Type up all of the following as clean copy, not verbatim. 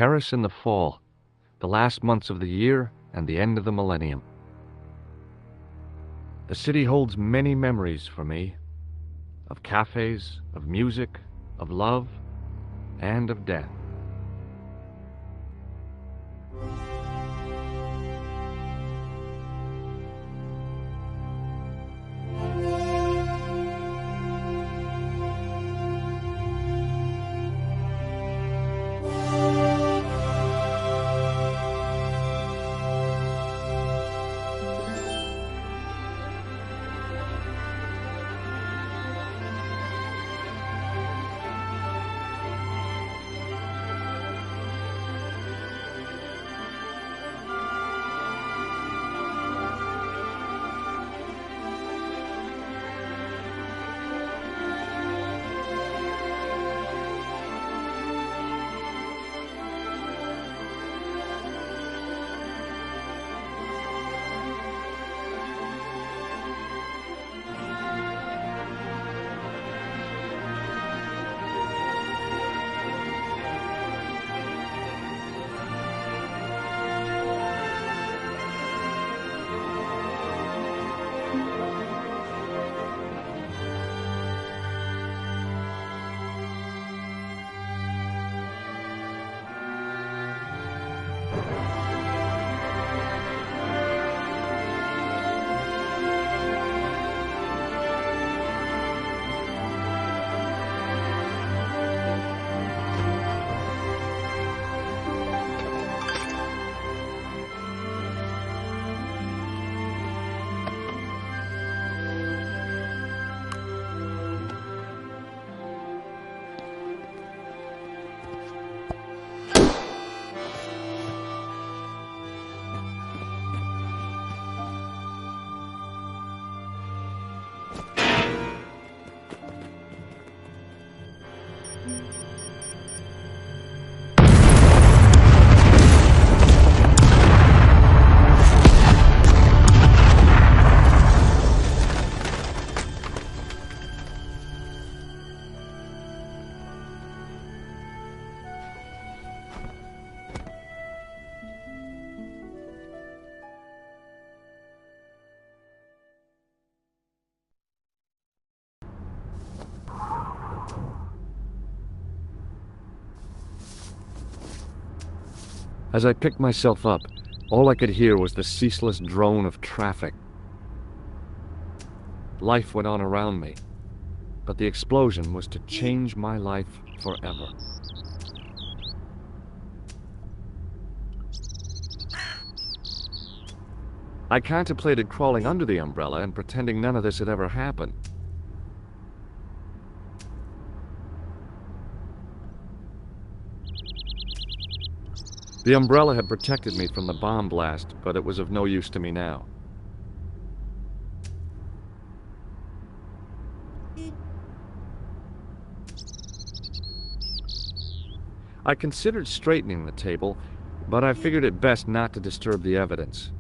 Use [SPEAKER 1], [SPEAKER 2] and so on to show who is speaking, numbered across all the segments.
[SPEAKER 1] Paris in the fall, the last months of the year and the end of the millennium. The city holds many memories for me, of cafes, of music, of love, and of death. As I picked myself up, all I could hear was the ceaseless drone of traffic. Life went on around me, but the explosion was to change my life forever. I contemplated crawling under the umbrella and pretending none of this had ever happened. The umbrella had protected me from the bomb blast, but it was of no use to me now. I considered straightening the table, but I figured it best not to disturb the evidence.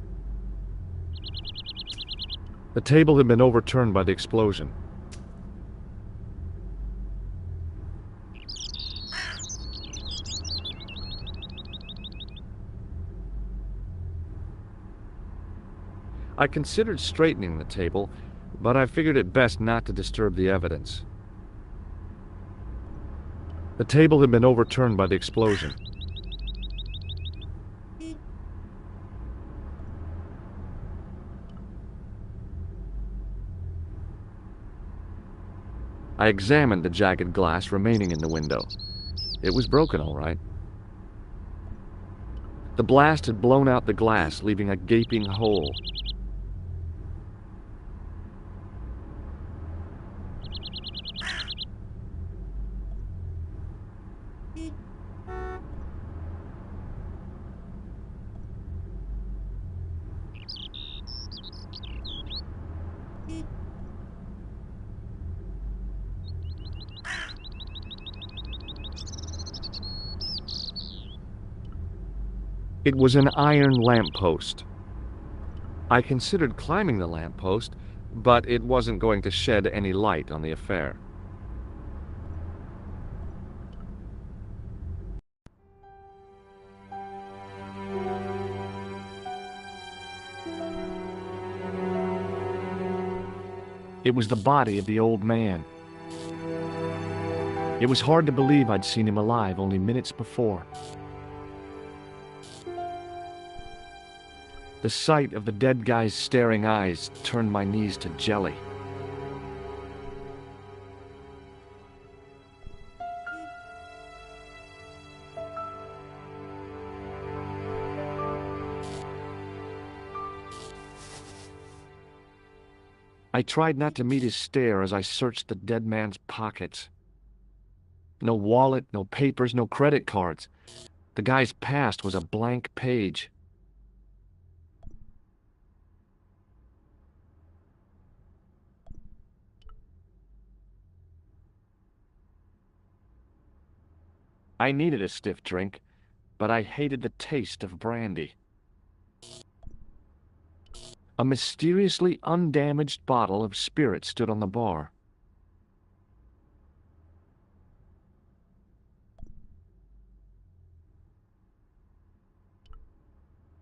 [SPEAKER 1] The table had been overturned by the explosion. I considered straightening the table, but I figured it best not to disturb the evidence. The table had been overturned by the explosion. I examined the jagged glass remaining in the window. It was broken, all right. The blast had blown out the glass, leaving a gaping hole. It was an iron lamppost. I considered climbing the lamppost, but it wasn't going to shed any light on the affair. It was the body of the old man. It was hard to believe I'd seen him alive only minutes before. The sight of the dead guy's staring eyes turned my knees to jelly. I tried not to meet his stare as I searched the dead man's pockets. No wallet, no papers, no credit cards. The guy's past was a blank page. I needed a stiff drink, but I hated the taste of brandy. A mysteriously undamaged bottle of spirit stood on the bar.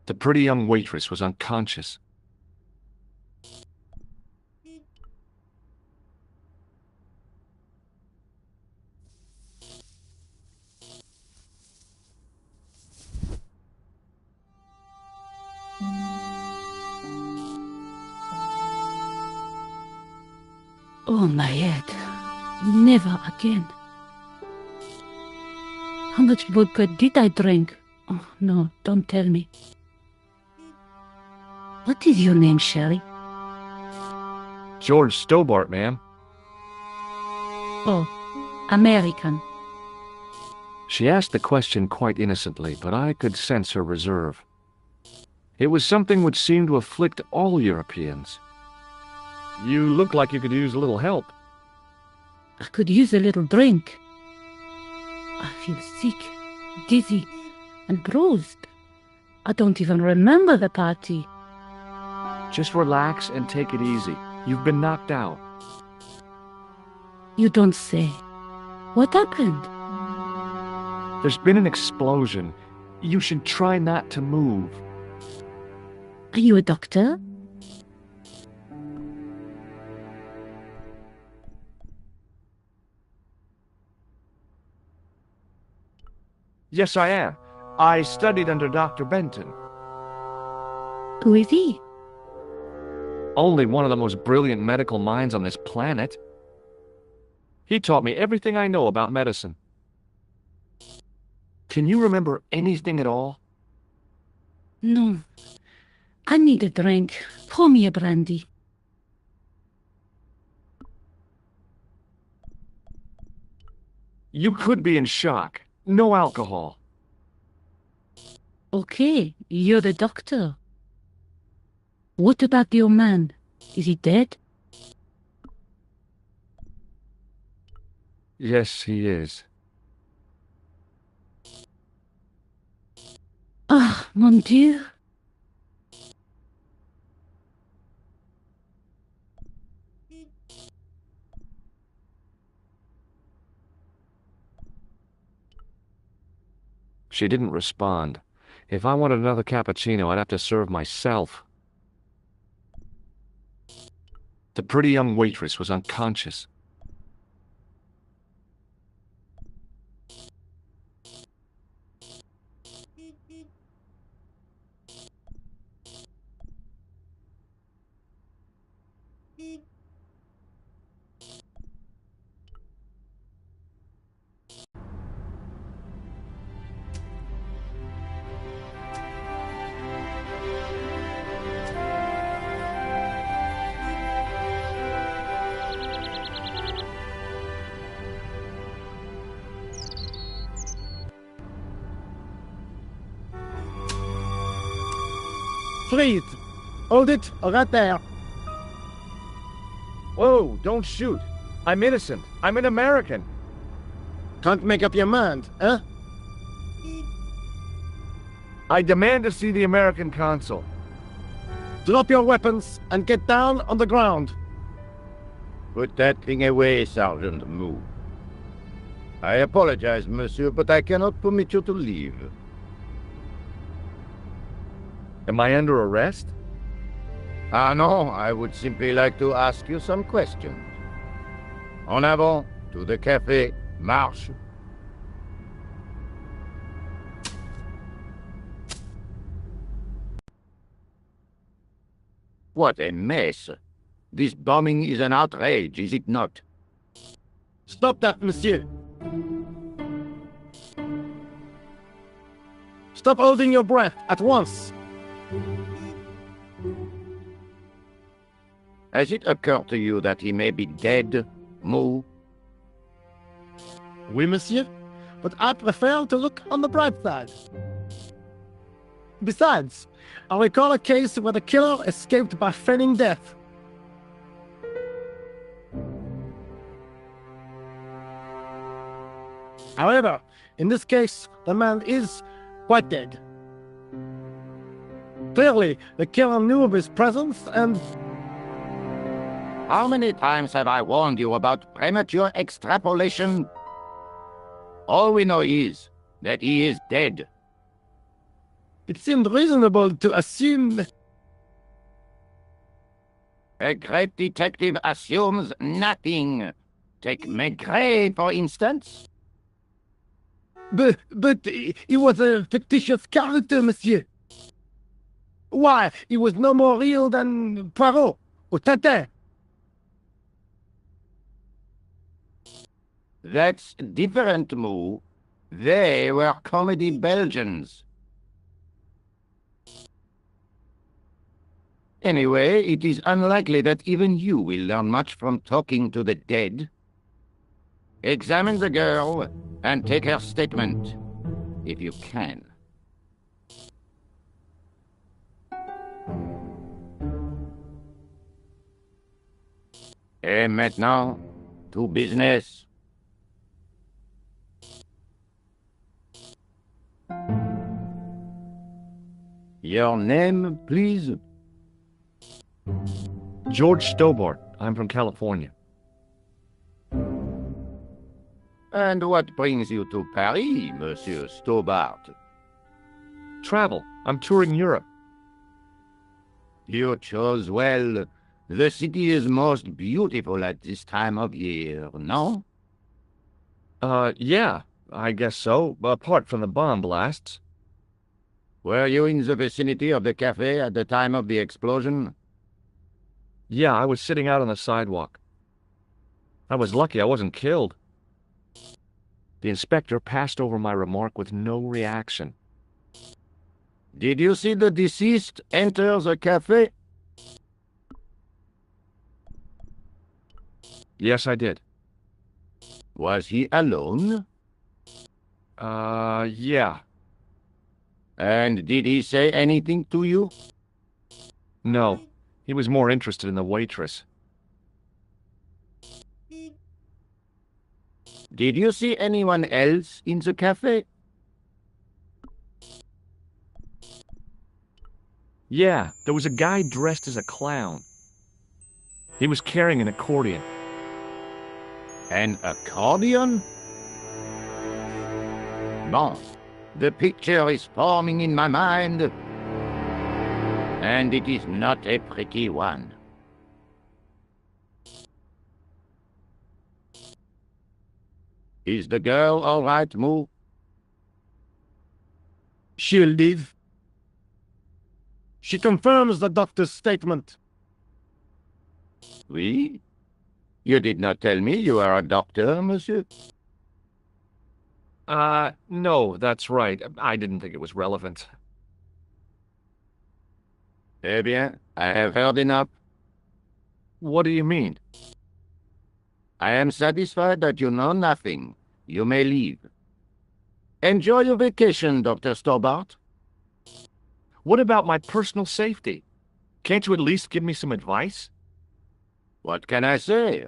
[SPEAKER 1] The pretty young waitress was unconscious.
[SPEAKER 2] Oh, my head. Never again. How much vodka did I drink? Oh, no, don't tell me. What is your name, Shelley?
[SPEAKER 1] George Stobart, ma'am.
[SPEAKER 2] Oh, American.
[SPEAKER 1] She asked the question quite innocently, but I could sense her reserve. It was something which seemed to afflict all Europeans. You look like you could use a little help.
[SPEAKER 2] I could use a little drink. I feel sick, dizzy, and bruised. I don't even remember the party.
[SPEAKER 1] Just relax and take it easy. You've been knocked out.
[SPEAKER 2] You don't say. What happened?
[SPEAKER 1] There's been an explosion. You should try not to move.
[SPEAKER 2] Are you a doctor?
[SPEAKER 1] Yes, I am. I studied under Dr. Benton.
[SPEAKER 2] Who is he?
[SPEAKER 1] Only one of the most brilliant medical minds on this planet. He taught me everything I know about medicine. Can you remember anything at all?
[SPEAKER 2] No. I need a drink. Pour me a brandy.
[SPEAKER 1] You could be in shock. No alcohol.
[SPEAKER 2] Okay, you're the doctor. What about your man? Is he dead?
[SPEAKER 1] Yes, he is.
[SPEAKER 2] Ah, mon Dieu.
[SPEAKER 1] She didn't respond. If I wanted another cappuccino, I'd have to serve myself. The pretty young waitress was unconscious.
[SPEAKER 3] Freeze! Hold it, right there.
[SPEAKER 1] Whoa, don't shoot. I'm innocent. I'm an American.
[SPEAKER 3] Can't make up your mind, eh?
[SPEAKER 1] I demand to see the American consul.
[SPEAKER 3] Drop your weapons and get down on the ground.
[SPEAKER 4] Put that thing away, Sergeant. Move. I apologize, monsieur, but I cannot permit you to leave.
[SPEAKER 1] Am I under arrest?
[SPEAKER 4] Ah no, I would simply like to ask you some questions. En avant, to the café, marche. What a mess. This bombing is an outrage, is it not?
[SPEAKER 3] Stop that, monsieur. Stop holding your breath at once.
[SPEAKER 4] Has it occurred to you that he may be dead, Moo?
[SPEAKER 3] Oui, monsieur, but I prefer to look on the bright side. Besides, I recall a case where the killer escaped by feigning death. However, in this case, the man is quite dead. Clearly, the killer knew of his presence and...
[SPEAKER 4] How many times have I warned you about premature extrapolation? All we know is that he is dead.
[SPEAKER 3] It seemed reasonable to assume...
[SPEAKER 4] A great detective assumes nothing. Take Maigret, for instance.
[SPEAKER 3] But he was a fictitious character, monsieur. Why, he was no more real than Poirot or Tintin.
[SPEAKER 4] That's different, Moo. They were comedy Belgians. Anyway, it is unlikely that even you will learn much from talking to the dead. Examine the girl and take her statement, if you can. Et maintenant, to business. Your name, please?
[SPEAKER 1] George Stobart. I'm from California.
[SPEAKER 4] And what brings you to Paris, Monsieur Stobart?
[SPEAKER 1] Travel. I'm touring Europe.
[SPEAKER 4] You chose well. The city is most beautiful at this time of year, no?
[SPEAKER 1] Yeah, I guess so, apart from the bomb blasts.
[SPEAKER 4] Were you in the vicinity of the cafe at the time of the explosion?
[SPEAKER 1] Yeah, I was sitting out on the sidewalk. I was lucky I wasn't killed. The inspector passed over my remark with no reaction.
[SPEAKER 4] Did you see the deceased enter the cafe?
[SPEAKER 1] Yes, I did.
[SPEAKER 4] Was he alone?
[SPEAKER 1] Yeah.
[SPEAKER 4] And did he say anything to you?
[SPEAKER 1] No, he was more interested in the waitress.
[SPEAKER 4] Did you see anyone else in the cafe?
[SPEAKER 1] Yeah, there was a guy dressed as a clown. He was carrying an accordion.
[SPEAKER 4] An accordion? Bon, the picture is forming in my mind, and it is not a pretty one. Is the girl all right, Moo?
[SPEAKER 3] She'll live. She confirms the doctor's statement.
[SPEAKER 4] Oui? You did not tell me you are a doctor, monsieur?
[SPEAKER 1] No, that's right. I didn't think it was relevant.
[SPEAKER 4] Eh bien, I have heard enough.
[SPEAKER 1] What do you mean?
[SPEAKER 4] I am satisfied that you know nothing. You may leave. Enjoy your vacation, Dr. Stobart.
[SPEAKER 1] What about my personal safety? Can't you at least give me some advice?
[SPEAKER 4] What can I say?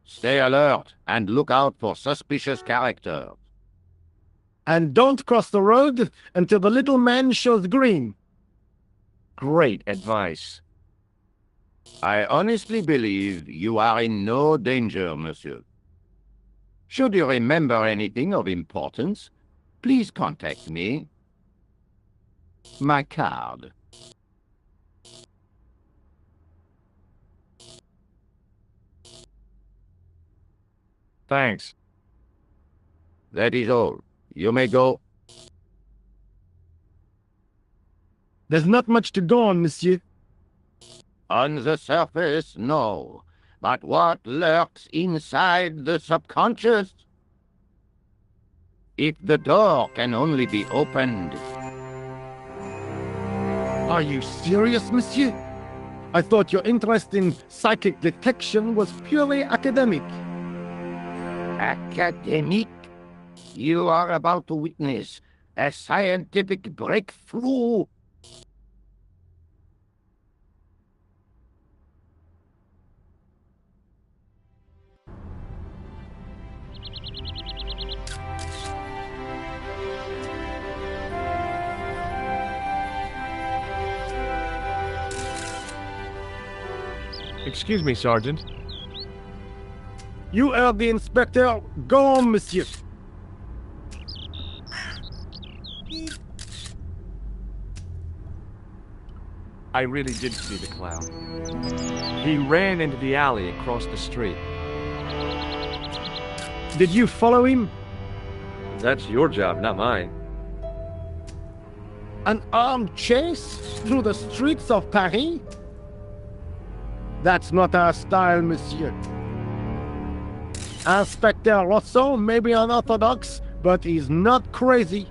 [SPEAKER 4] Stay alert and look out for suspicious characters.
[SPEAKER 3] And don't cross the road until the little man shows green.
[SPEAKER 1] Great advice.
[SPEAKER 4] I honestly believe you are in no danger, monsieur. Should you remember anything of importance, please contact me. My card.
[SPEAKER 1] Thanks.
[SPEAKER 4] That is all. You may go.
[SPEAKER 3] There's not much to go on, monsieur.
[SPEAKER 4] On the surface, no. But what lurks inside the subconscious? If the door can only be opened...
[SPEAKER 3] Are you serious, monsieur? I thought your interest in psychic detection was purely academic.
[SPEAKER 4] Academic? You are about to witness a scientific breakthrough.
[SPEAKER 1] Excuse me, Sergeant.
[SPEAKER 3] You heard the inspector. Go on, monsieur.
[SPEAKER 1] I really did see the clown. He ran into the alley across the street.
[SPEAKER 3] Did you follow him?
[SPEAKER 1] That's your job, not mine.
[SPEAKER 3] An armed chase through the streets of Paris? That's not our style, monsieur. Inspector Rousseau may be unorthodox, but he's not crazy.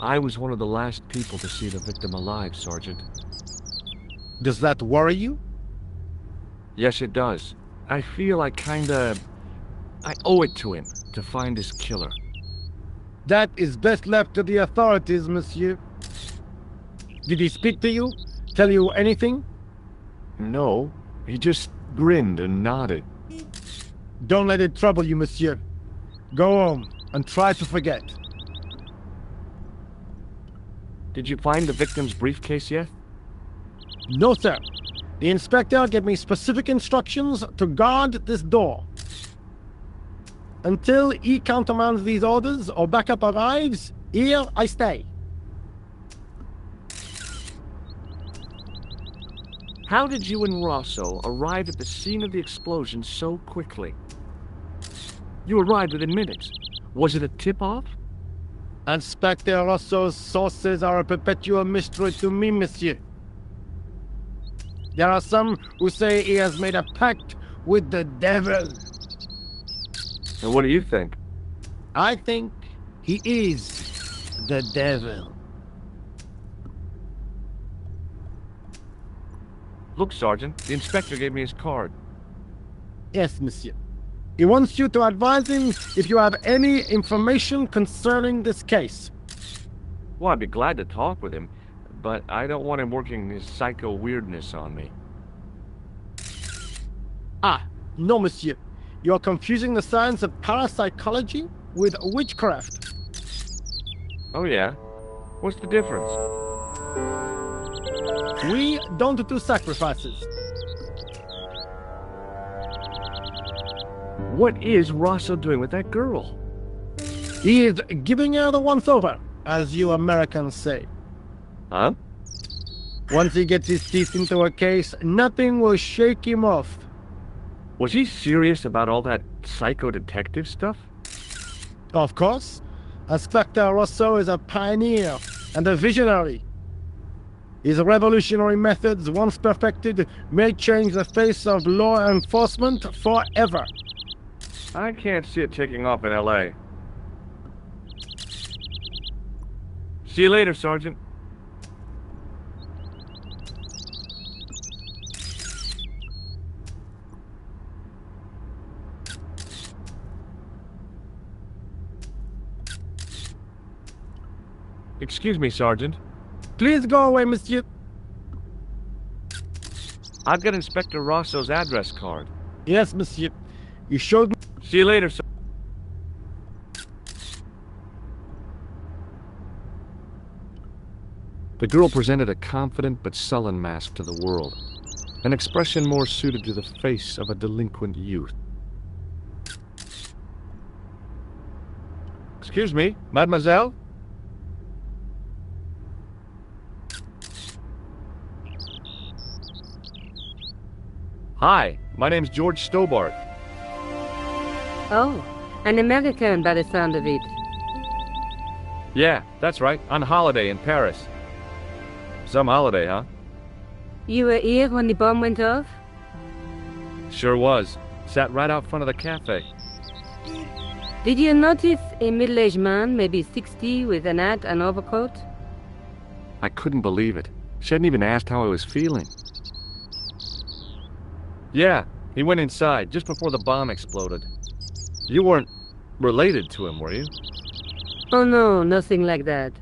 [SPEAKER 1] I was one of the last people to see the victim alive, Sergeant.
[SPEAKER 3] Does that worry you?
[SPEAKER 1] Yes, it does. I feel I owe it to him to find his killer.
[SPEAKER 3] That is best left to the authorities, monsieur. Did he speak to you? Tell you anything?
[SPEAKER 1] No, he just grinned and nodded.
[SPEAKER 3] Don't let it trouble you, monsieur. Go home and try to forget.
[SPEAKER 1] Did you find the victim's briefcase yet?
[SPEAKER 3] No, sir. The inspector gave me specific instructions to guard this door. Until he countermands these orders or backup arrives, here I stay.
[SPEAKER 1] How did you and Rosso arrive at the scene of the explosion so quickly? You arrived within minutes. Was it a tip-off?
[SPEAKER 3] Inspector Rosso's sources are a perpetual mystery to me, monsieur. There are some who say he has made a pact with the devil.
[SPEAKER 1] And what do you think?
[SPEAKER 3] I think he is the devil.
[SPEAKER 1] Look, Sergeant, the inspector gave me his card.
[SPEAKER 3] Yes, monsieur. He wants you to advise him if you have any information concerning this case.
[SPEAKER 1] Well, I'd be glad to talk with him, but I don't want him working his psycho weirdness on me.
[SPEAKER 3] Ah, no, monsieur. You are confusing the science of parapsychology with witchcraft.
[SPEAKER 1] Oh, yeah? What's the difference?
[SPEAKER 3] We don't do sacrifices.
[SPEAKER 1] What is Rosso doing with that girl?
[SPEAKER 3] He is giving her the once-over, as you Americans say.
[SPEAKER 1] Huh?
[SPEAKER 3] Once he gets his teeth into a case, nothing will shake him off.
[SPEAKER 1] Was he serious about all that psycho-detective stuff?
[SPEAKER 3] Of course. Inspector Rosso is a pioneer and a visionary. His revolutionary methods, once perfected, may change the face of law enforcement forever.
[SPEAKER 1] I can't see it taking off in L.A. See you later, Sergeant. Excuse me, Sergeant.
[SPEAKER 3] Please go away, monsieur.
[SPEAKER 1] I've got Inspector Rosso's address card.
[SPEAKER 3] Yes, monsieur. You showed me.
[SPEAKER 1] See you later, sir. The girl presented a confident but sullen mask to the world, an expression more suited to the face of a delinquent youth. Excuse me, mademoiselle? Hi, my name's George Stobart.
[SPEAKER 5] Oh, an American by the sound of it.
[SPEAKER 1] Yeah, that's right, on holiday in Paris. Some holiday, huh?
[SPEAKER 5] You were here when the bomb went off?
[SPEAKER 1] Sure was. Sat right out front of the cafe.
[SPEAKER 5] Did you notice a middle-aged man, maybe 60, with an hat and overcoat?
[SPEAKER 1] I couldn't believe it. She hadn't even asked how I was feeling. Yeah, he went inside just before the bomb exploded. You weren't related to him, were you?
[SPEAKER 5] Oh no, nothing like that.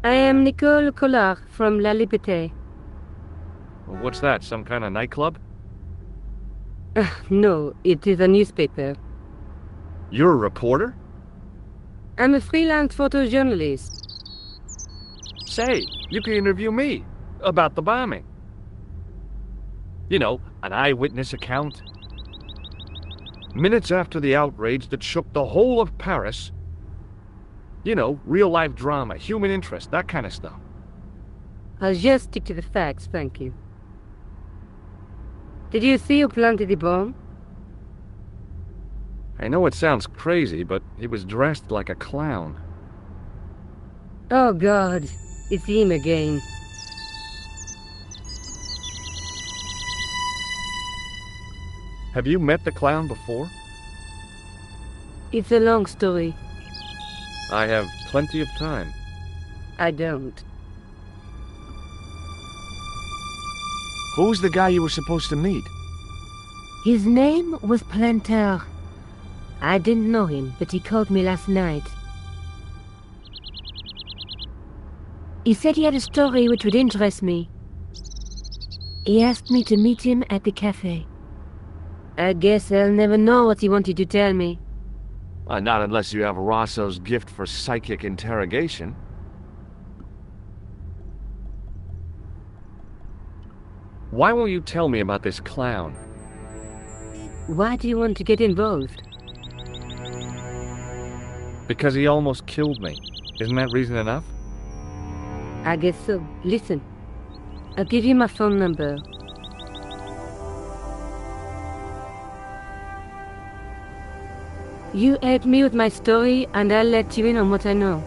[SPEAKER 5] I am Nicole Collard from La Liberté.
[SPEAKER 1] Well, what's that, some kind of nightclub?
[SPEAKER 5] No, it is a newspaper.
[SPEAKER 1] You're a reporter?
[SPEAKER 5] I'm a freelance photojournalist.
[SPEAKER 1] Say, you can interview me about the bombing. You know, an eyewitness account. Minutes after the outrage that shook the whole of Paris. You know, real-life drama, human interest, that kind of stuff.
[SPEAKER 5] I'll just stick to the facts, thank you. Did you see who planted the bomb?
[SPEAKER 1] I know it sounds crazy, but he was dressed like a clown.
[SPEAKER 5] Oh God, it's him again.
[SPEAKER 1] Have you met the clown before?
[SPEAKER 5] It's a long story.
[SPEAKER 1] I have plenty of time.
[SPEAKER 5] I don't.
[SPEAKER 1] Who's the guy you were supposed to meet?
[SPEAKER 5] His name was Planter. I didn't know him, but he called me last night. He said he had a story which would interest me. He asked me to meet him at the cafe. I guess I'll never know what he wanted to tell me.
[SPEAKER 1] Not unless you have Rosso's gift for psychic interrogation. Why won't you tell me about this clown?
[SPEAKER 5] Why do you want to get involved?
[SPEAKER 1] Because he almost killed me. Isn't that reason enough?
[SPEAKER 5] I guess so. Listen, I'll give you my phone number. You help me with my story, and I'll let you in on what I know.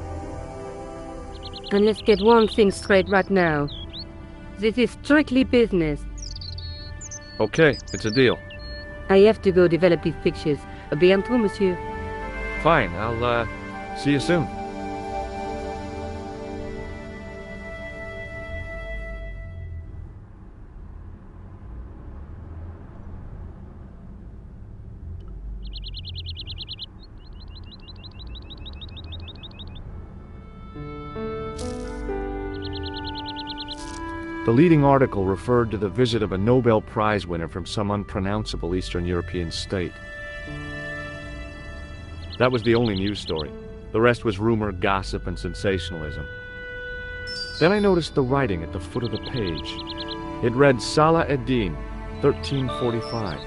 [SPEAKER 5] And let's get one thing straight right now. This is strictly business.
[SPEAKER 1] Okay, it's a deal.
[SPEAKER 5] I have to go develop these pictures. À bientôt, monsieur.
[SPEAKER 1] Fine, I'll, see you soon. The leading article referred to the visit of a Nobel Prize winner from some unpronounceable Eastern European state. That was the only news story. The rest was rumor, gossip, and sensationalism. Then I noticed the writing at the foot of the page. It read Salah ad-Din, 1345.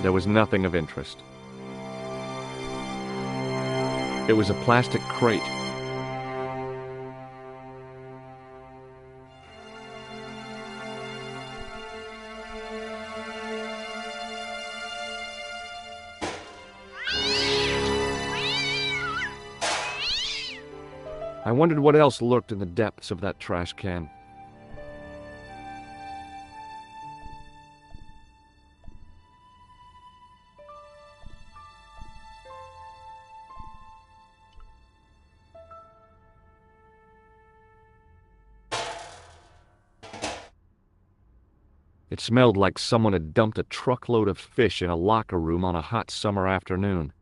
[SPEAKER 1] There was nothing of interest. It was a plastic crate. I wondered what else lurked in the depths of that trash can. It smelled like someone had dumped a truckload of fish in a locker room on a hot summer afternoon.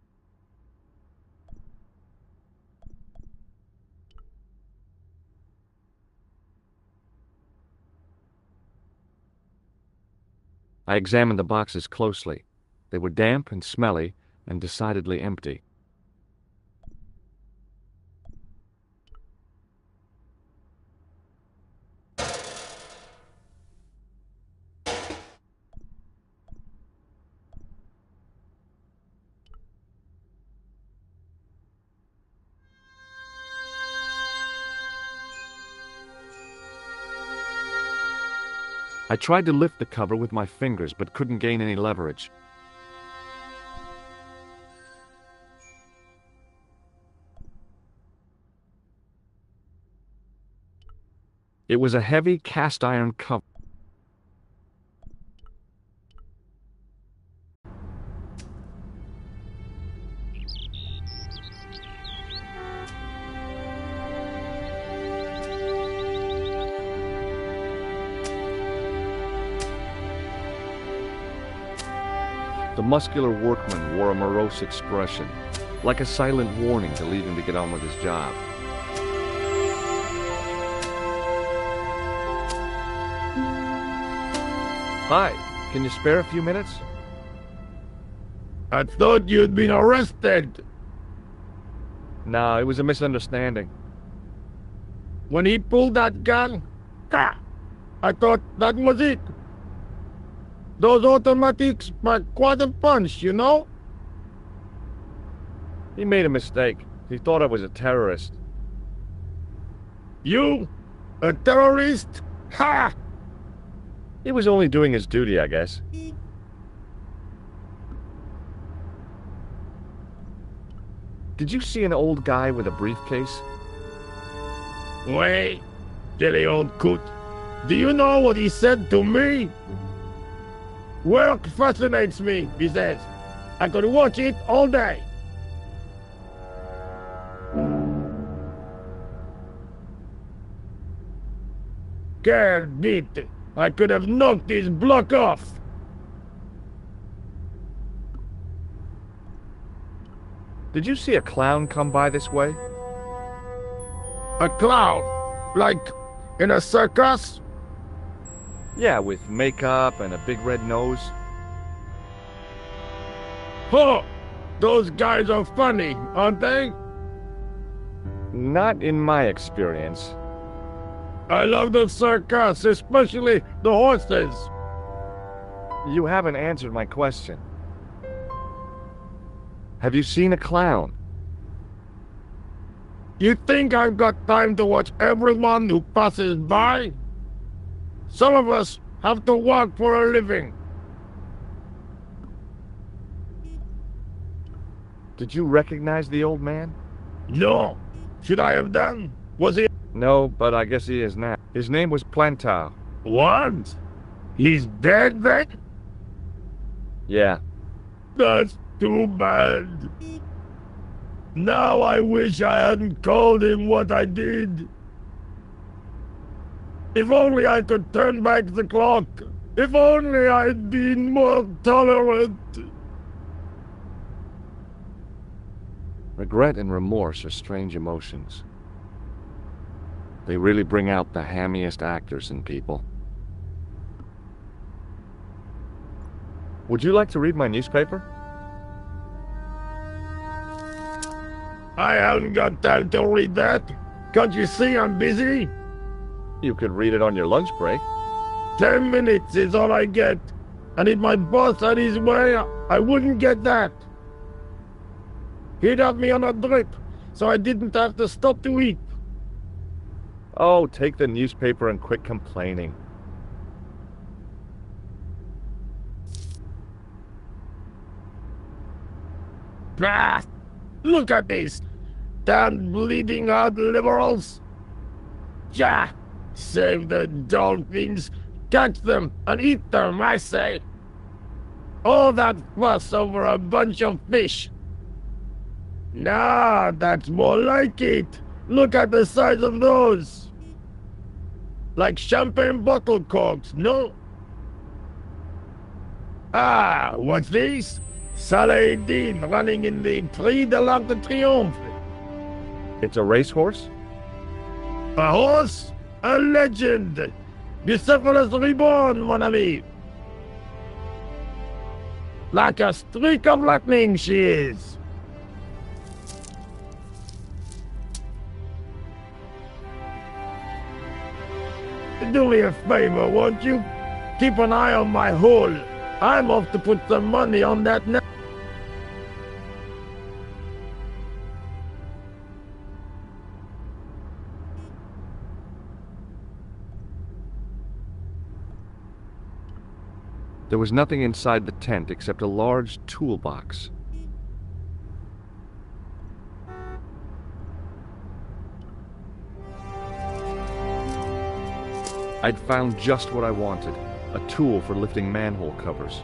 [SPEAKER 1] I examined the boxes closely. They were damp and smelly and decidedly empty. I tried to lift the cover with my fingers, but couldn't gain any leverage. It was a heavy cast iron cover. The muscular workman wore a morose expression, like a silent warning to leave him to get on with his job. Hi, can you spare a few minutes?
[SPEAKER 3] I thought you'd been arrested.
[SPEAKER 1] No, it was a misunderstanding.
[SPEAKER 3] When he pulled that gun, I thought that was it. Those automatics pack quite a punch, you know?
[SPEAKER 1] He made a mistake. He thought I was a terrorist.
[SPEAKER 3] You? A terrorist? Ha!
[SPEAKER 1] He was only doing his duty, I guess. Did you see an old guy with a briefcase?
[SPEAKER 3] Wait, silly old coot. Do you know what he said to me? Work fascinates me, he says. I could watch it all day. God beat. I could have knocked his block off.
[SPEAKER 1] Did you see a clown come by this way?
[SPEAKER 3] A clown? Like in a circus?
[SPEAKER 1] Yeah, with makeup and a big red nose.
[SPEAKER 3] Oh, those guys are funny, aren't they?
[SPEAKER 1] Not in my experience.
[SPEAKER 3] I love the circus, especially the horses.
[SPEAKER 1] You haven't answered my question. Have you seen a clown?
[SPEAKER 3] You think I've got time to watch everyone who passes by? Some of us have to work for a living.
[SPEAKER 1] Did you recognize the old man?
[SPEAKER 3] No. Should I have done? Was he...
[SPEAKER 1] No, but I guess he is now. His name was Plantar.
[SPEAKER 3] What? He's dead then?
[SPEAKER 1] Yeah.
[SPEAKER 3] That's too bad. Now I wish I hadn't called him what I did. If only I could turn back the clock. If only I'd been more tolerant.
[SPEAKER 1] Regret and remorse are strange emotions. They really bring out the hammiest actors in people. Would you like to read my newspaper?
[SPEAKER 3] I haven't got time to read that. Can't you see I'm busy?
[SPEAKER 1] You could read it on your lunch break.
[SPEAKER 3] 10 minutes is all I get. And if my boss had his way, I wouldn't get that. He'd have me on a drip, so I didn't have to stop to eat.
[SPEAKER 1] Oh, take the newspaper and quit complaining.
[SPEAKER 3] Ah, look at this. Damn bleeding heart liberals! Ja! Save the dolphins, catch them and eat them, I say! All that fuss over a bunch of fish! Nah, that's more like it! Look at the size of those! Like champagne bottle corks, no? Ah, what's this? Saladin running in the Prix de l'Arc de Triomphe.
[SPEAKER 1] It's a racehorse?
[SPEAKER 3] A horse? A legend! Bucephalus reborn, mon ami! Like a streak of lightning she is! Do me a favor, won't you? Keep an eye on my hole. I'm off to put some money on that now.
[SPEAKER 1] There was nothing inside the tent except a large toolbox. I'd found just what I wanted, a tool for lifting manhole covers.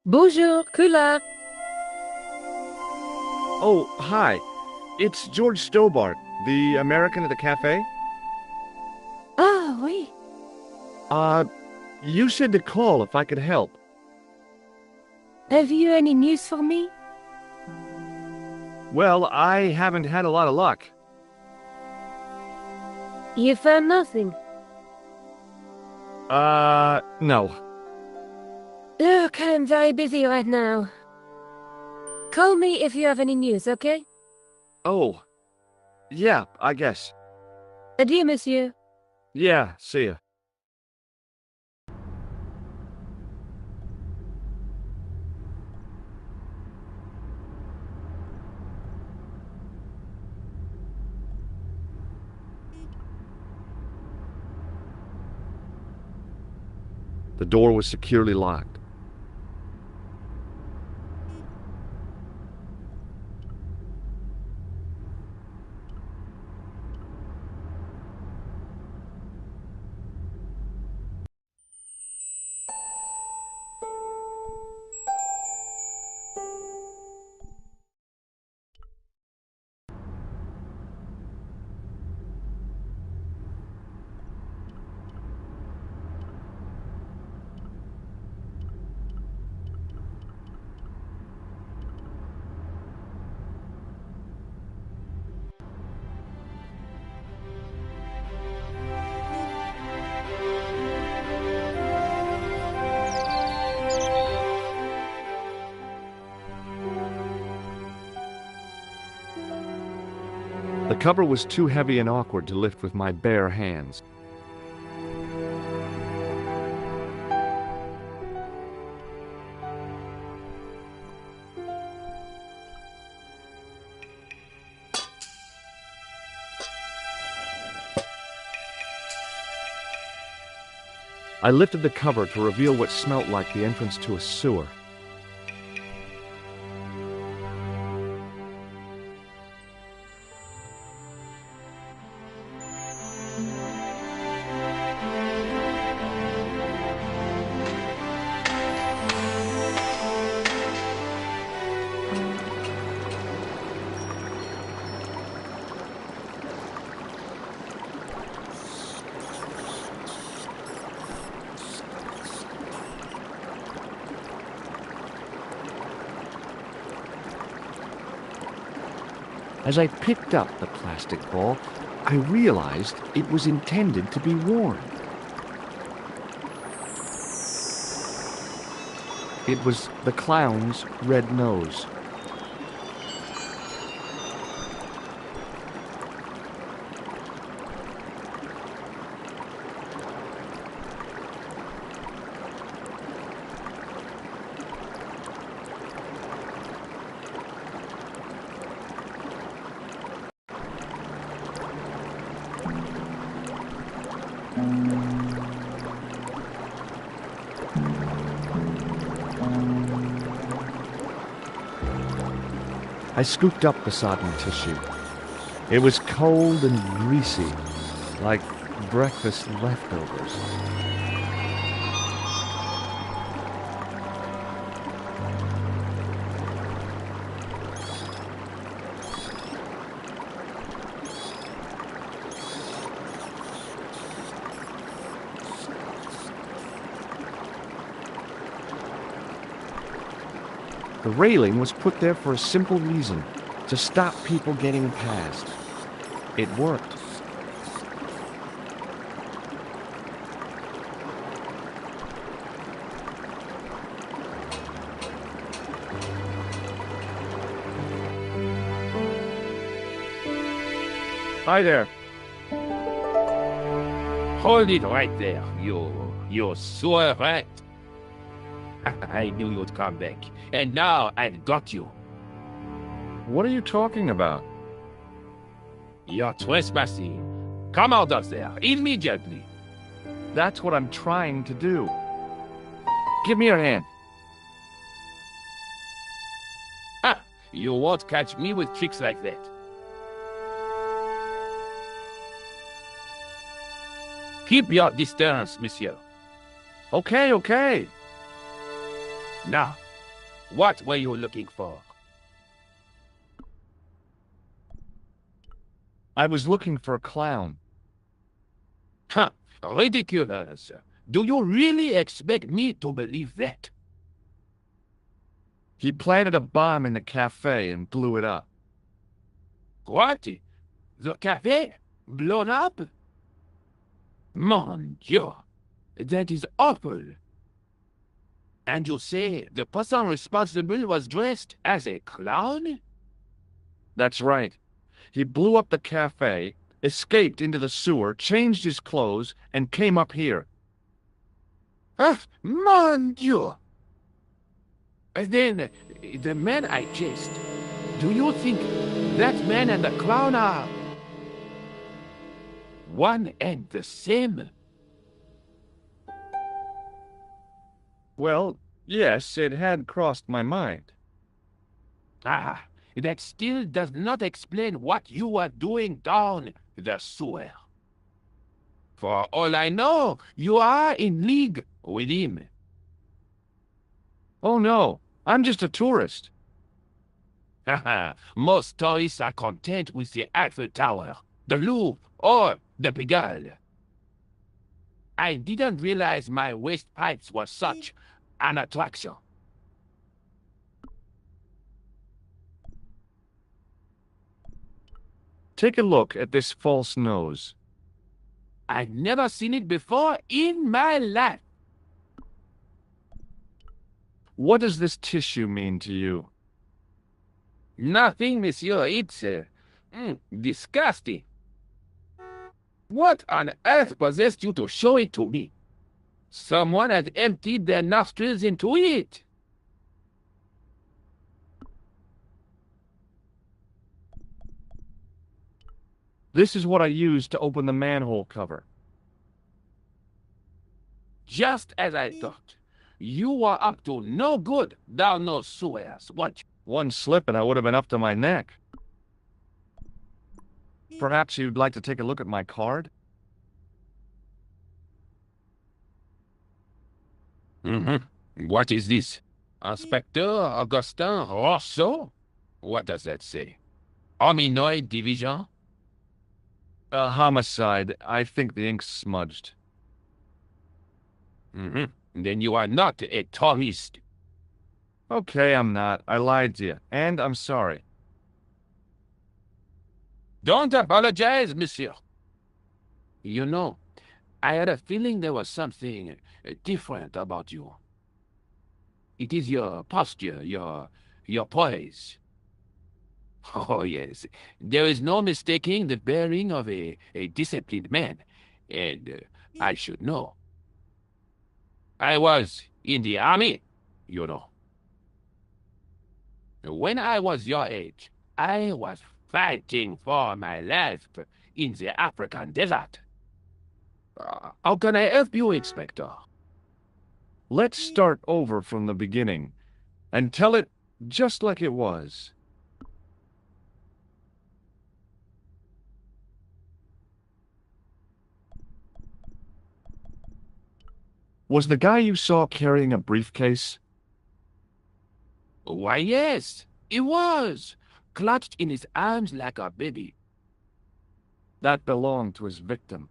[SPEAKER 5] Bonjour, Kula.
[SPEAKER 1] Oh, hi. It's George Stobart, the American at the cafe.
[SPEAKER 5] Ah, oui.
[SPEAKER 1] You said to call if I could help.
[SPEAKER 5] Have you any news for me?
[SPEAKER 1] Well, I haven't had a lot of luck.
[SPEAKER 5] You found nothing?
[SPEAKER 1] No.
[SPEAKER 5] Look, I'm very busy right now. Call me if you have any news, okay?
[SPEAKER 1] Oh. Yeah, I guess.
[SPEAKER 5] Adieu, monsieur.
[SPEAKER 1] Yeah, see ya. The door was securely locked. The cover was too heavy and awkward to lift with my bare hands. I lifted the cover to reveal what smelt like the entrance to a sewer. As I picked up the plastic ball, I realized it was intended to be worn. It was the clown's red nose. I scooped up the sodden tissue. It was cold and greasy, like breakfast leftovers. The railing was put there for a simple reason, to stop people getting past. It worked. Hi there.
[SPEAKER 4] Hold it right there, you sore rat. I knew you'd come back, and now I've got you.
[SPEAKER 1] What are you talking about?
[SPEAKER 4] You're trespassing. Come out of there, immediately.
[SPEAKER 1] That's what I'm trying to do. Give me your hand.
[SPEAKER 4] Ha! You won't catch me with tricks like that. Keep your distance, monsieur.
[SPEAKER 1] Okay, okay.
[SPEAKER 4] Now, what were you looking for?
[SPEAKER 1] I was looking for a clown.
[SPEAKER 4] Huh, ridiculous. Do you really expect me to believe that?
[SPEAKER 1] He planted a bomb in the cafe and blew it up.
[SPEAKER 4] What? The cafe? Blown up? Mon Dieu, that is awful. And you say the person responsible was dressed as a clown?
[SPEAKER 1] That's right. He blew up the cafe, escaped into the sewer, changed his clothes, and came up here.
[SPEAKER 4] Ah, mon Dieu! Then, the man I chased, do you think that man and the clown are one and the same?
[SPEAKER 1] Well, yes, it had crossed my mind.
[SPEAKER 4] Ah, that still does not explain what you are doing down the sewer. For all I know, you are in league with him.
[SPEAKER 1] Oh no, I'm just a tourist.
[SPEAKER 4] Haha, most tourists are content with the Eiffel Tower, the Louvre, or the Pigalle. I didn't realize my waste pipes were such an attraction.
[SPEAKER 1] Take a look at this false nose.
[SPEAKER 4] I've never seen it before in my life.
[SPEAKER 1] What does this tissue mean to you?
[SPEAKER 4] Nothing, monsieur. It's disgusting. What on earth possessed you to show it to me? Someone had emptied their nostrils into it.
[SPEAKER 1] This is what I used to open the manhole cover.
[SPEAKER 4] Just as I thought. You were up to no good down those sewers, weren't you?
[SPEAKER 1] One slip and I would have been up to my neck. Perhaps you'd like to take a look at my card?
[SPEAKER 4] What is this? Inspector Augustin Rousseau? What does that say? Hominoid Division?
[SPEAKER 1] A homicide. I think the ink's smudged.
[SPEAKER 4] Then you are not a tourist.
[SPEAKER 1] Okay, I'm not. I lied to you, and I'm sorry.
[SPEAKER 4] Don't apologize, monsieur. You know, I had a feeling there was something different about you. It is your posture, your poise. Oh, yes. There is no mistaking the bearing of a disciplined man, and I should know. I was in the army, you know. When I was your age, I was fighting for my life in the African desert. How can I help you, Inspector?
[SPEAKER 1] Let's start over from the beginning and tell it just like it was. Was the guy you saw carrying a briefcase?
[SPEAKER 4] Why, yes, it was. Clutched in his arms like a baby.
[SPEAKER 1] That belonged to his victim.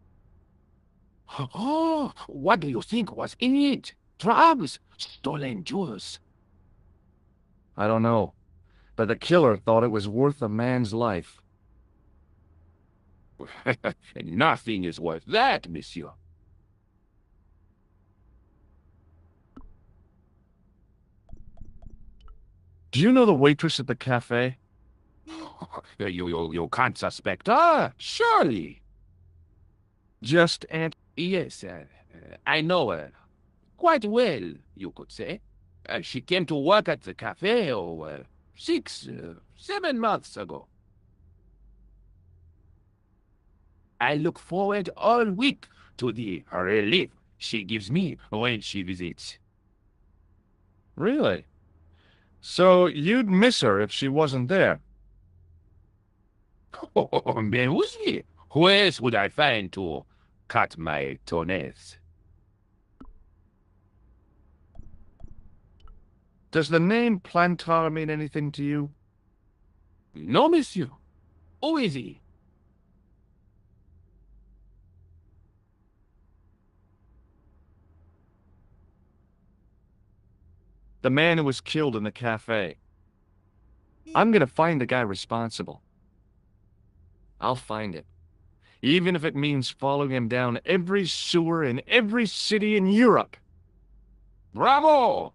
[SPEAKER 4] Oh, what do you think was in it? Drugs? Stolen jewels?
[SPEAKER 1] I don't know, but the killer thought it was worth a man's life.
[SPEAKER 4] Nothing is worth that, monsieur.
[SPEAKER 1] Do you know the waitress at the cafe?
[SPEAKER 4] You can't suspect her, surely.
[SPEAKER 1] Just Aunt...
[SPEAKER 4] Yes, I know her. Quite well, you could say. She came to work at the cafe, 7 months ago. I look forward all week to the relief she gives me when she visits.
[SPEAKER 1] Really? So you'd miss her if she wasn't there?
[SPEAKER 4] Oh, mais oui. Who else would I find to cut my toenails?
[SPEAKER 1] Does the name Plantar mean anything to you?
[SPEAKER 4] No, monsieur. Who is he?
[SPEAKER 1] The man who was killed in the cafe. I'm gonna find the guy responsible. I'll find him. Even if it means following him down every sewer in every city in Europe.
[SPEAKER 4] Bravo!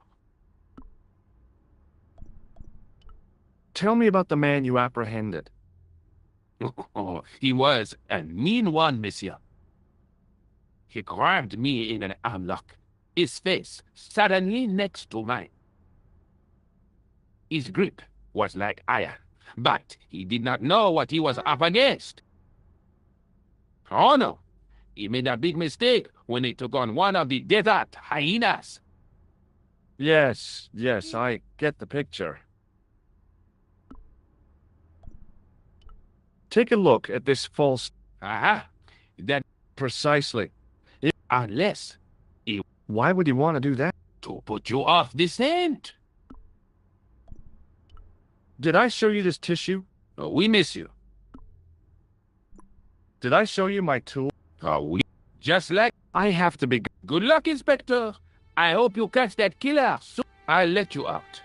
[SPEAKER 1] Tell me about the man you apprehended.
[SPEAKER 4] Oh, he was a mean one, monsieur. He grabbed me in an armlock, his face suddenly next to mine. His grip was like iron, but he did not know what he was up against. Oh no, he made a big mistake when he took on one of the desert hyenas.
[SPEAKER 1] Yes, I get the picture. Take a look at this false...
[SPEAKER 4] Aha, that
[SPEAKER 1] Precisely.
[SPEAKER 4] unless
[SPEAKER 1] Why would you want to do that?
[SPEAKER 4] to put you off the scent.
[SPEAKER 1] Did I show you this tissue?
[SPEAKER 4] We miss you.
[SPEAKER 1] Did I show you my tool?
[SPEAKER 4] We just like...
[SPEAKER 1] I have to be...
[SPEAKER 4] Good luck, Inspector. I hope you catch that killer soon. I'll let you out.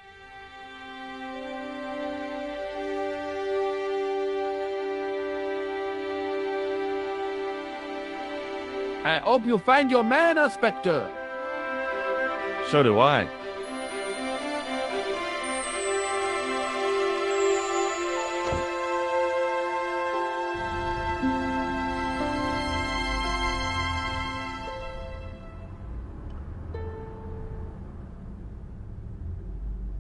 [SPEAKER 4] I hope you find your man, Inspector.
[SPEAKER 1] So do I.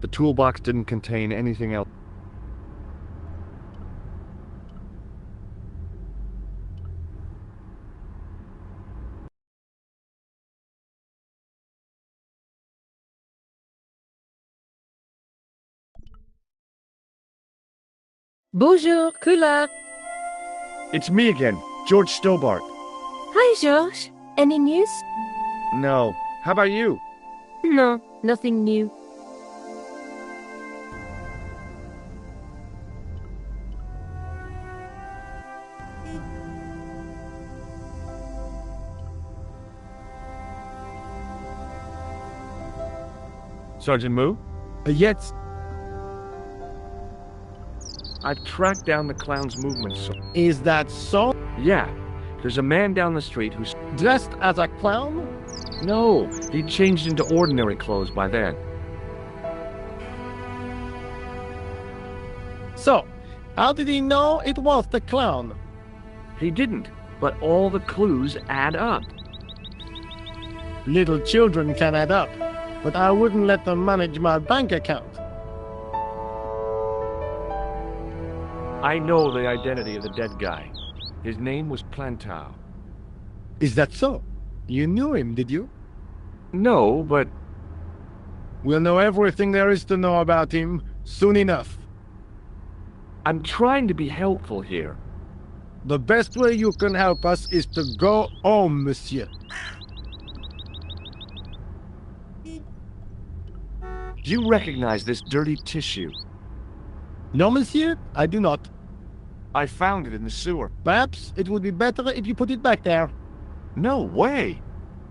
[SPEAKER 1] The toolbox didn't contain anything else.
[SPEAKER 5] Bonjour, Kula.
[SPEAKER 1] It's me again, George Stobart.
[SPEAKER 5] Hi, George. Any news?
[SPEAKER 1] No. How about you?
[SPEAKER 5] No, nothing new.
[SPEAKER 1] Sergeant Moo?
[SPEAKER 3] Yes,
[SPEAKER 1] I've tracked down the clown's movements.
[SPEAKER 3] is that so?
[SPEAKER 1] Yeah, there's a man down the street who's...
[SPEAKER 3] Dressed as a clown?
[SPEAKER 1] No, he changed into ordinary clothes by then.
[SPEAKER 3] So, how did he know it was the clown?
[SPEAKER 1] He didn't, but all the clues add up.
[SPEAKER 3] Little children can add up, but I wouldn't let them manage my bank account.
[SPEAKER 1] I know the identity of the dead guy. His name was Plantar.
[SPEAKER 3] Is that so? You knew him, did you?
[SPEAKER 1] No, but...
[SPEAKER 3] We'll know everything there is to know about him soon enough.
[SPEAKER 1] I'm trying to be helpful here.
[SPEAKER 3] The best way you can help us is to go home, monsieur.
[SPEAKER 1] Do you recognize this dirty tissue?
[SPEAKER 3] No, monsieur, I do not.
[SPEAKER 1] I found it in the sewer.
[SPEAKER 3] Perhaps it would be better if you put it back there.
[SPEAKER 1] No way!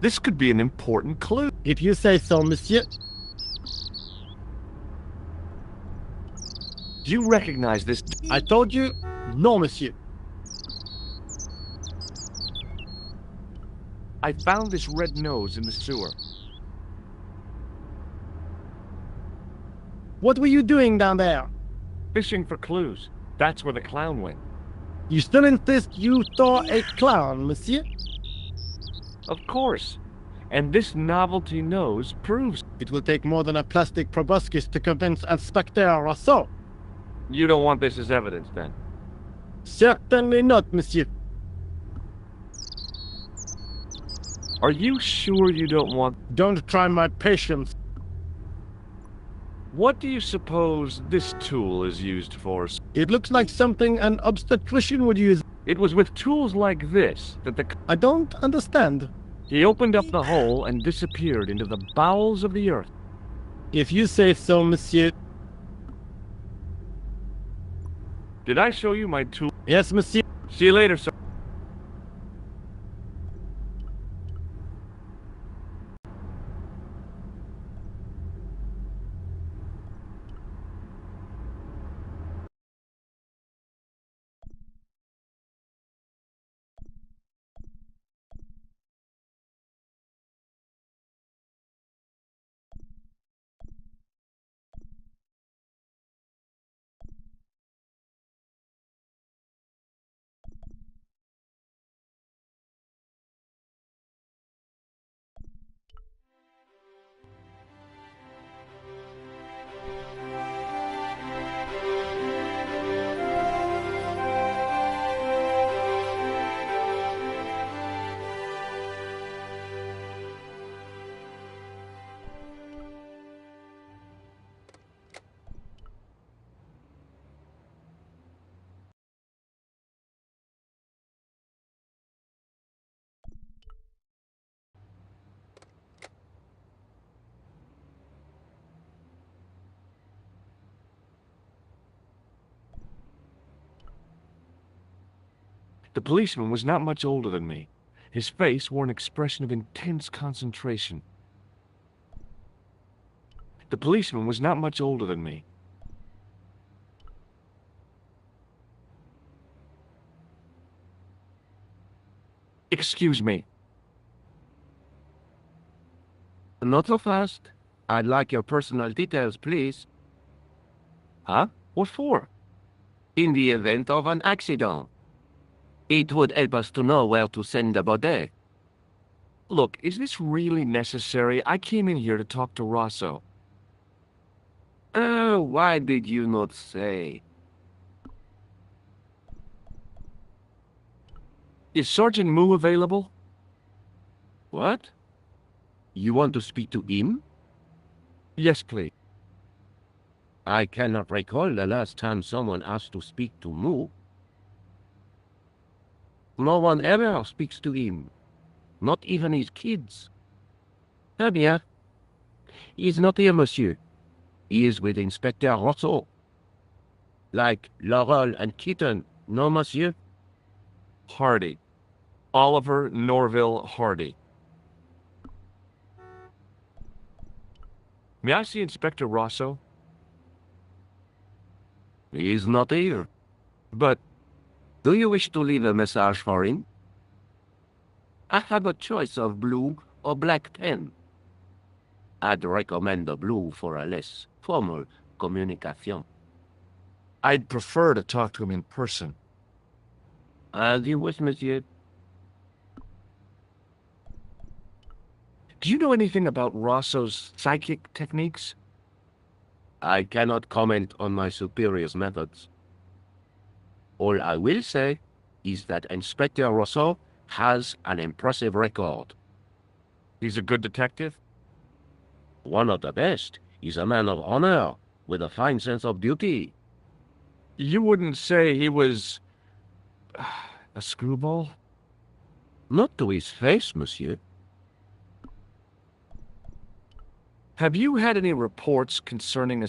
[SPEAKER 1] This could be an important clue.
[SPEAKER 3] If you say so, monsieur.
[SPEAKER 1] Do you recognize this?
[SPEAKER 3] I told you, no, monsieur.
[SPEAKER 1] I found this red nose in the sewer.
[SPEAKER 3] What were you doing down there?
[SPEAKER 1] Fishing for clues. That's where the clown went.
[SPEAKER 3] You still insist you saw a clown, monsieur?
[SPEAKER 1] Of course. And this novelty nose proves.
[SPEAKER 3] It will take more than a plastic proboscis to convince Inspector Rousseau.
[SPEAKER 1] You don't want this as evidence, then?
[SPEAKER 3] Certainly not, monsieur.
[SPEAKER 1] Are you sure you don't want...
[SPEAKER 3] Don't try my patience.
[SPEAKER 1] What do you suppose this tool is used for?
[SPEAKER 3] It looks like something an obstetrician would use.
[SPEAKER 1] It was with tools like this that the...
[SPEAKER 3] I don't understand.
[SPEAKER 1] He opened up the hole and disappeared into the bowels of the earth.
[SPEAKER 3] If you say so, monsieur.
[SPEAKER 1] Did I show you my tool?
[SPEAKER 3] Yes, monsieur.
[SPEAKER 1] See you later, sir. The policeman was not much older than me. His face wore an expression of intense concentration. The policeman was not much older than me. Excuse me.
[SPEAKER 4] Not so fast. I'd like your personal details, please.
[SPEAKER 1] Huh? What for?
[SPEAKER 4] In the event of an accident. It would help us to know where to send the body.
[SPEAKER 1] Look, is this really necessary? I came in here to talk to Rosso.
[SPEAKER 4] Oh, why did you not say?
[SPEAKER 1] Is Sergeant Moo available?
[SPEAKER 4] What? You want to speak to him?
[SPEAKER 1] Yes, please.
[SPEAKER 4] I cannot recall the last time someone asked to speak to Moo. No one ever speaks to him. Not even his kids. Eh bien. He is not here, monsieur. He is with Inspector Rousseau. Like Laurel and Keaton, no, monsieur?
[SPEAKER 1] Hardy. Oliver Norville Hardy. May I see Inspector Rosso?
[SPEAKER 4] He is not here.
[SPEAKER 1] But...
[SPEAKER 4] Do you wish to leave a message for him? I have a choice of blue or black pen. I'd recommend the blue for a less formal communication.
[SPEAKER 1] I'd prefer to talk to him in person.
[SPEAKER 4] As you wish, monsieur.
[SPEAKER 1] Do you know anything about Rosso's psychic techniques?
[SPEAKER 4] I cannot comment on my superior's methods. All I will say is that Inspector Rousseau has an impressive record.
[SPEAKER 1] He's a good detective?
[SPEAKER 4] One of the best. He's a man of honor, with a fine sense of duty.
[SPEAKER 1] You wouldn't say he was... a screwball?
[SPEAKER 4] Not to his face, monsieur.
[SPEAKER 1] Have you had any reports concerning a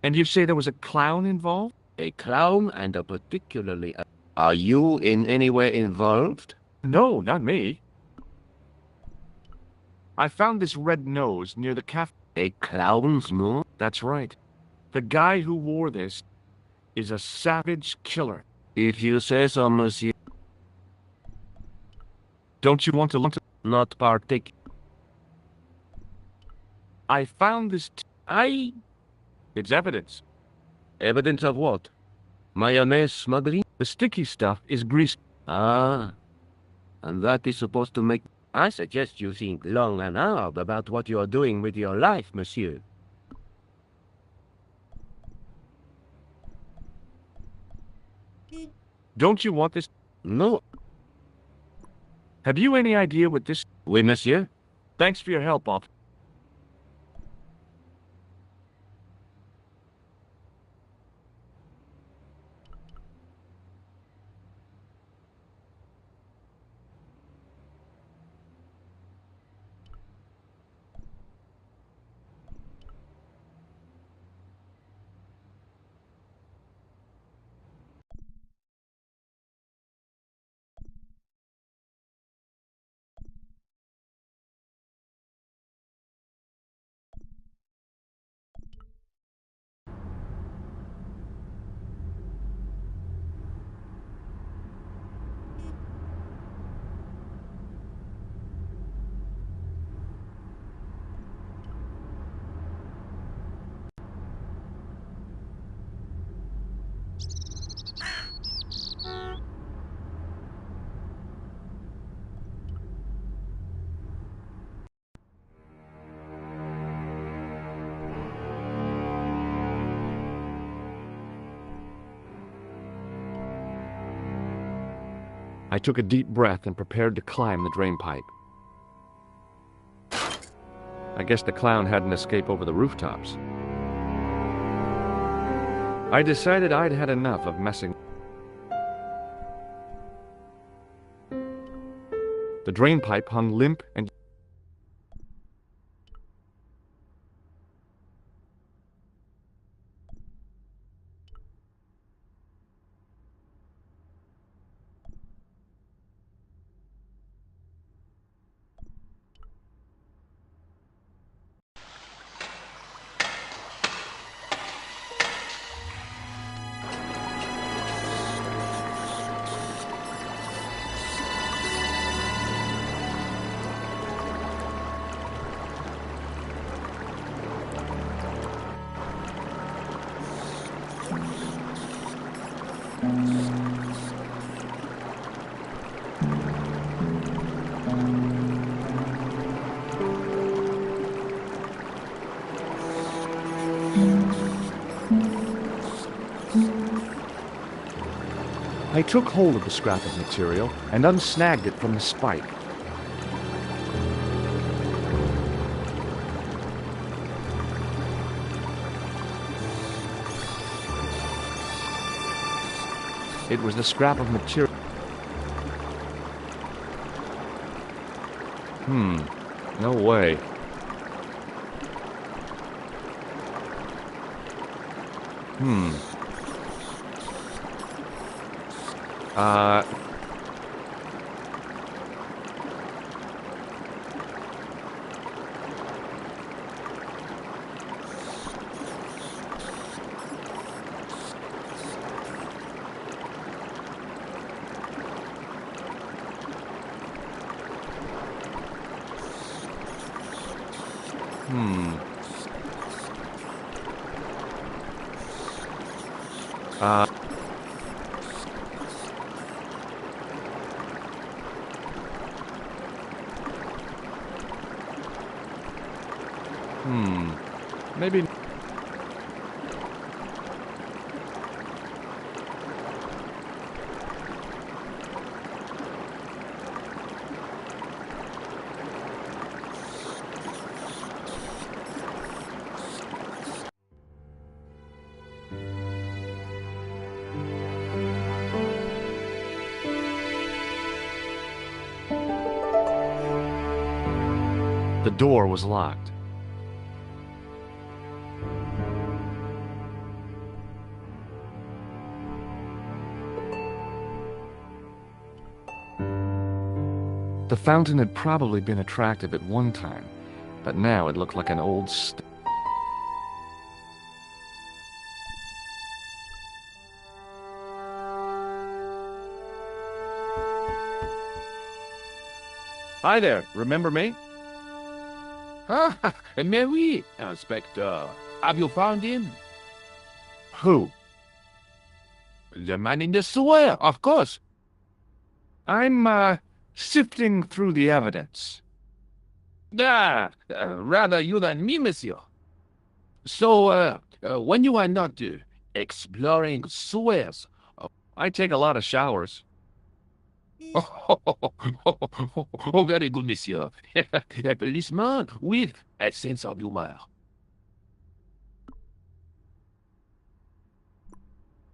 [SPEAKER 1] And you say there was a clown involved?
[SPEAKER 4] A clown and a particularly... Are you in any way involved?
[SPEAKER 1] No, not me. I found this red nose near the cafe.
[SPEAKER 4] A clown's nose?
[SPEAKER 1] That's right. The guy who wore this is a savage killer.
[SPEAKER 4] If you say so, monsieur.
[SPEAKER 1] Don't you want to look?
[SPEAKER 4] Not particular.
[SPEAKER 1] I found this. It's evidence.
[SPEAKER 4] Evidence of what? Mayonnaise smuggling?
[SPEAKER 1] The sticky stuff is grease.
[SPEAKER 4] Ah. And that is supposed to make... I suggest you think long and hard about what you are doing with your life, monsieur.
[SPEAKER 1] Don't you want this?
[SPEAKER 4] No.
[SPEAKER 1] Have you any idea what this...
[SPEAKER 4] Oui, monsieur.
[SPEAKER 1] Thanks for your help, officer. I took a deep breath and prepared to climb the drain pipe. I guess the clown had an escape over the rooftops. I decided I'd had enough of messing. The drain pipe hung limp and... I took hold of the scrap of material and unsnagged it from the spike. It was the scrap of material. No way. Maybe... The door was locked. The fountain had probably been attractive at one time, but now it looked like an old
[SPEAKER 3] Hi there, remember me?
[SPEAKER 4] Ah, mais oui, Inspector. Have you found him?
[SPEAKER 1] Who?
[SPEAKER 4] The man in the sewer, of course.
[SPEAKER 1] I'm, sifting through the evidence.
[SPEAKER 4] Rather you than me, monsieur. So, when you are not exploring sewers...
[SPEAKER 1] I take a lot of showers.
[SPEAKER 4] Oh, very good, monsieur. A policeman with a sense of humor.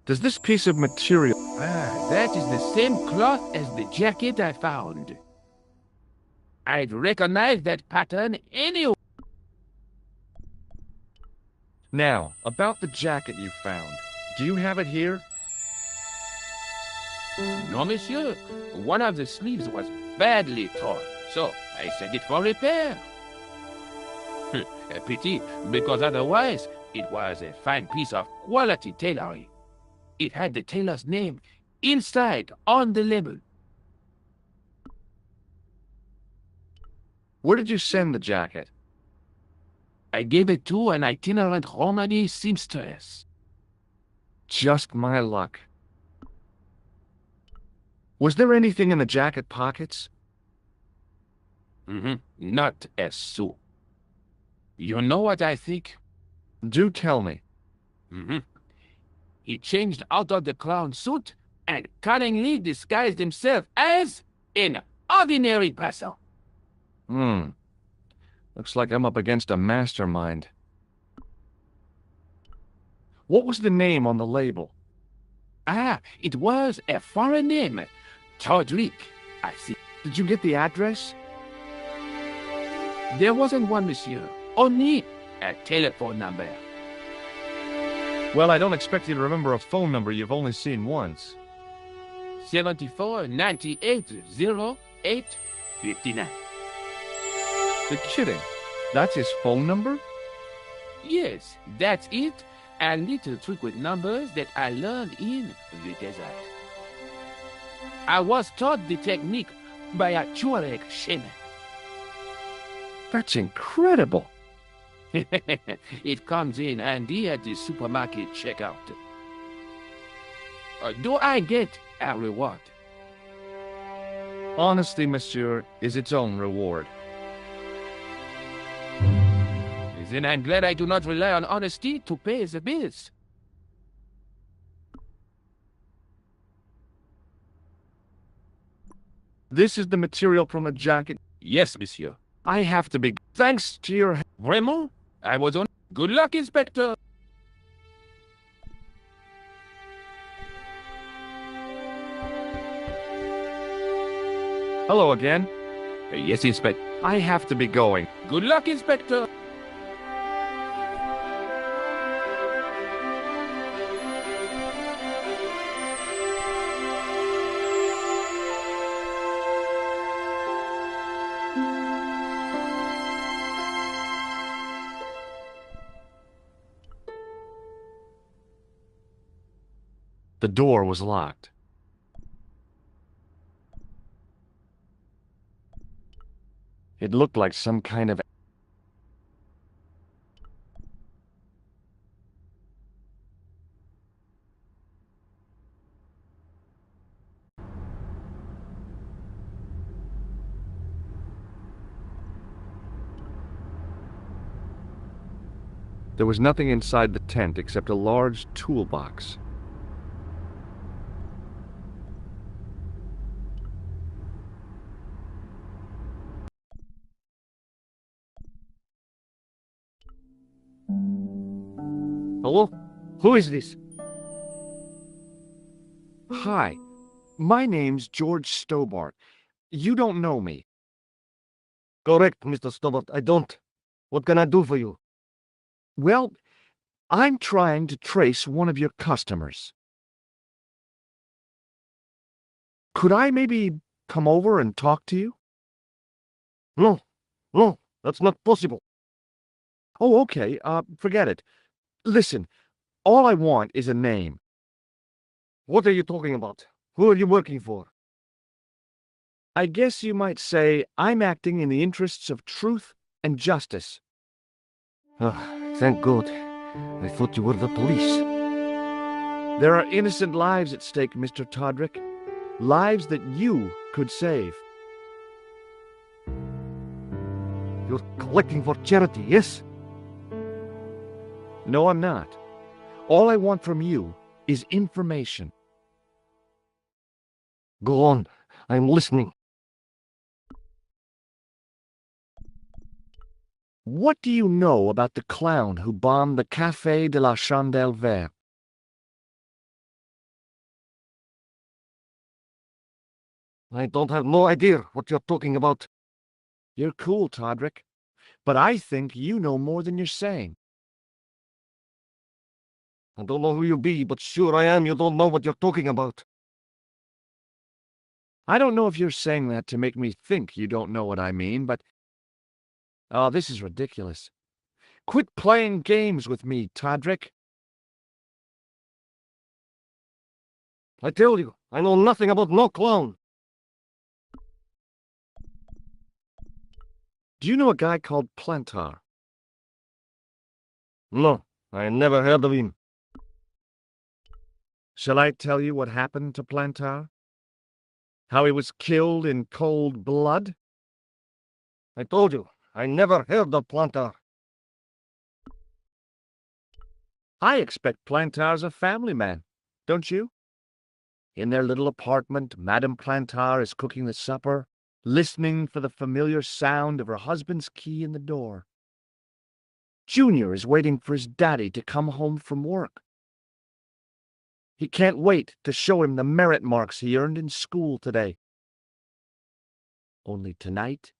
[SPEAKER 1] Does this piece of material...
[SPEAKER 4] That is the same cloth as the jacket I found. I'd recognize that pattern anywhere.
[SPEAKER 1] Now, about the jacket you found. Do you have it here?
[SPEAKER 4] No, monsieur. One of the sleeves was badly torn, so I sent it for repair. A pity, because otherwise it was a fine piece of quality tailoring. It had the tailor's name inside on the label.
[SPEAKER 1] Where did you send the jacket?
[SPEAKER 4] I gave it to an itinerant Romani seamstress.
[SPEAKER 1] Just my luck. Was there anything in the jacket pockets?
[SPEAKER 4] Not a sou. You know what I think?
[SPEAKER 1] Do tell me.
[SPEAKER 4] He changed out of the clown suit and cunningly disguised himself as an ordinary person.
[SPEAKER 1] Looks like I'm up against a mastermind. What was the name on the label?
[SPEAKER 4] It was a foreign name. Todrick, I see.
[SPEAKER 1] Did you get the address?
[SPEAKER 4] There wasn't one, monsieur. Only a telephone number.
[SPEAKER 1] Well, I don't expect you to remember a phone number you've only seen once.
[SPEAKER 4] 74 98 08 59.
[SPEAKER 1] You're kidding. That's his phone number?
[SPEAKER 4] Yes, that's it. A little trick with numbers that I learned in the desert. I was taught the technique by a Tuareg shaman.
[SPEAKER 1] That's incredible.
[SPEAKER 4] It comes in handy at the supermarket checkout. Do I get a reward?
[SPEAKER 1] Honesty, monsieur, is its own reward.
[SPEAKER 4] Then I'm glad I do not rely on honesty to pay the bills.
[SPEAKER 1] This is the material from the jacket.
[SPEAKER 4] Yes, monsieur.
[SPEAKER 1] I have to be... Thanks to your...
[SPEAKER 4] Vraiment? I was on... Good luck, Inspector.
[SPEAKER 1] Hello again.
[SPEAKER 4] Yes, Inspector.
[SPEAKER 1] I have to be going.
[SPEAKER 4] Good luck, Inspector.
[SPEAKER 1] The door was locked. It looked like some kind of... There was nothing inside the tent except a large toolbox.
[SPEAKER 3] Hello? Who is this?
[SPEAKER 1] Hi, my name's George Stobart. You don't know me.
[SPEAKER 3] Correct, Mr. Stobart, I don't. What can I do for you?
[SPEAKER 1] Well, I'm trying to trace one of your customers. Could I maybe come over and talk to you?
[SPEAKER 3] No, no, that's not possible.
[SPEAKER 1] Oh, okay, forget it. Listen, all I want is a name.
[SPEAKER 3] What are you talking about? Who are you working for?
[SPEAKER 1] I guess you might say I'm acting in the interests of truth and justice.
[SPEAKER 3] Thank God. I thought you were the police.
[SPEAKER 1] There are innocent lives at stake, Mr. Todrick. Lives that you could save.
[SPEAKER 3] You're collecting for charity, yes?
[SPEAKER 1] No, I'm not. All I want from you is information.
[SPEAKER 3] Go on. I'm listening.
[SPEAKER 1] What do you know about the clown who bombed the Café de la Chandelle Verte?
[SPEAKER 3] I don't have no idea what you're talking about.
[SPEAKER 1] You're cool, Todrick, but I think you know more than you're saying.
[SPEAKER 3] I don't know who you be, but sure I am you don't know what you're talking about.
[SPEAKER 1] I don't know if you're saying that to make me think you don't know what I mean, but... Oh, this is ridiculous. Quit playing games with me, Todrick.
[SPEAKER 3] I tell you, I know nothing about no clown.
[SPEAKER 1] Do you know a guy called Plantar?
[SPEAKER 3] No, I never heard of him.
[SPEAKER 1] Shall I tell you what happened to Plantar? How he was killed in cold blood?
[SPEAKER 3] I told you, I never heard of Plantar.
[SPEAKER 1] I expect Plantar's a family man, don't you? In their little apartment, Madame Plantar is cooking the supper, listening for the familiar sound of her husband's key in the door. Junior is waiting for his daddy to come home from work. He can't wait to show him the merit marks he earned in school today. Only tonight,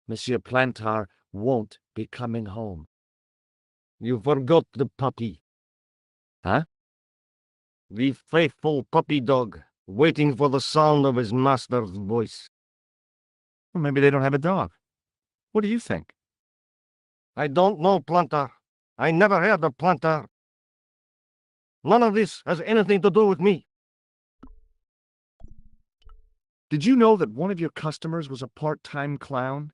[SPEAKER 1] Monsieur Plantar won't be coming home.
[SPEAKER 3] You forgot the puppy.
[SPEAKER 1] Huh?
[SPEAKER 3] The faithful puppy dog, waiting for the sound of his master's voice.
[SPEAKER 1] Well, maybe they don't have a dog. What do you think?
[SPEAKER 3] I don't know Plantar. I never heard of Plantar. None of this has anything to do with me.
[SPEAKER 1] Did you know that one of your customers was a part-time clown?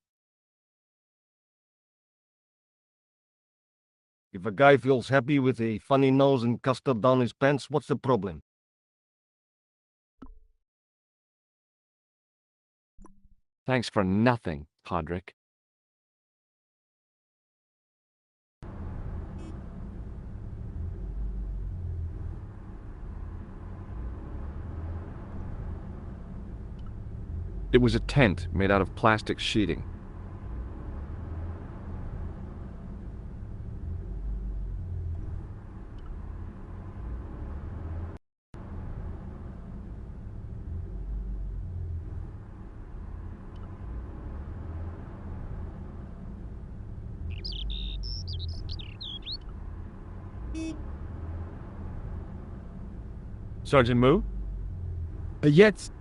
[SPEAKER 3] If a guy feels happy with a funny nose and custard down his pants, what's the problem?
[SPEAKER 1] Thanks for nothing, Todrick. It was a tent made out of plastic sheeting. Sergeant Moo?
[SPEAKER 3] Yes.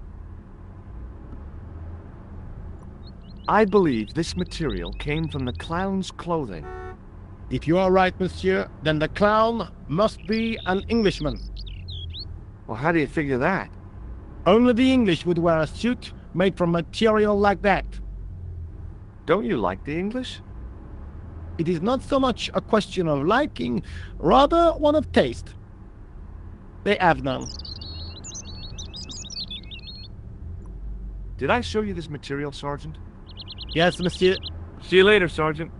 [SPEAKER 1] I believe this material came from the clown's clothing.
[SPEAKER 3] If you are right, monsieur, then the clown must be an Englishman.
[SPEAKER 1] Well, how do you figure that?
[SPEAKER 3] Only the English would wear a suit made from material like that.
[SPEAKER 1] Don't you like the English?
[SPEAKER 3] It is not so much a question of liking, rather one of taste. They have none.
[SPEAKER 1] Did I show you this material, Sergeant?
[SPEAKER 3] Yes, monsieur.
[SPEAKER 1] See you later, Sergeant.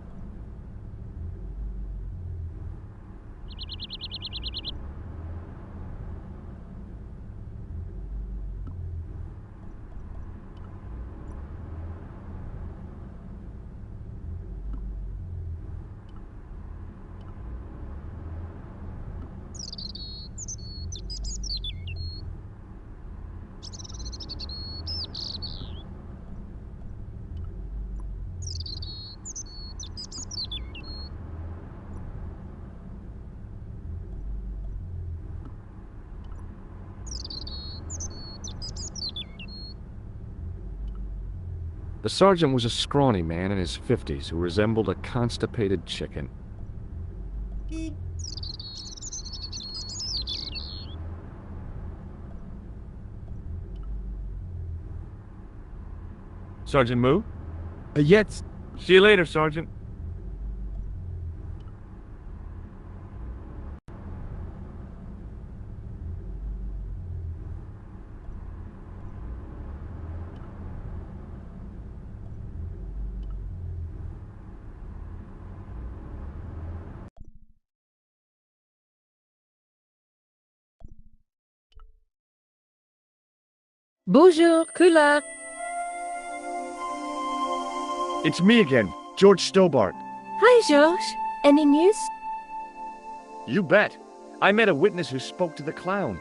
[SPEAKER 1] The sergeant was a scrawny man in his 50s who resembled a constipated chicken. Sergeant Moo?
[SPEAKER 3] Yes.
[SPEAKER 1] See you later, Sergeant.
[SPEAKER 5] Bonjour, Kula.
[SPEAKER 1] It's me again, George Stobart.
[SPEAKER 5] Hi, George. Any news?
[SPEAKER 1] You bet. I met a witness who spoke to the clown.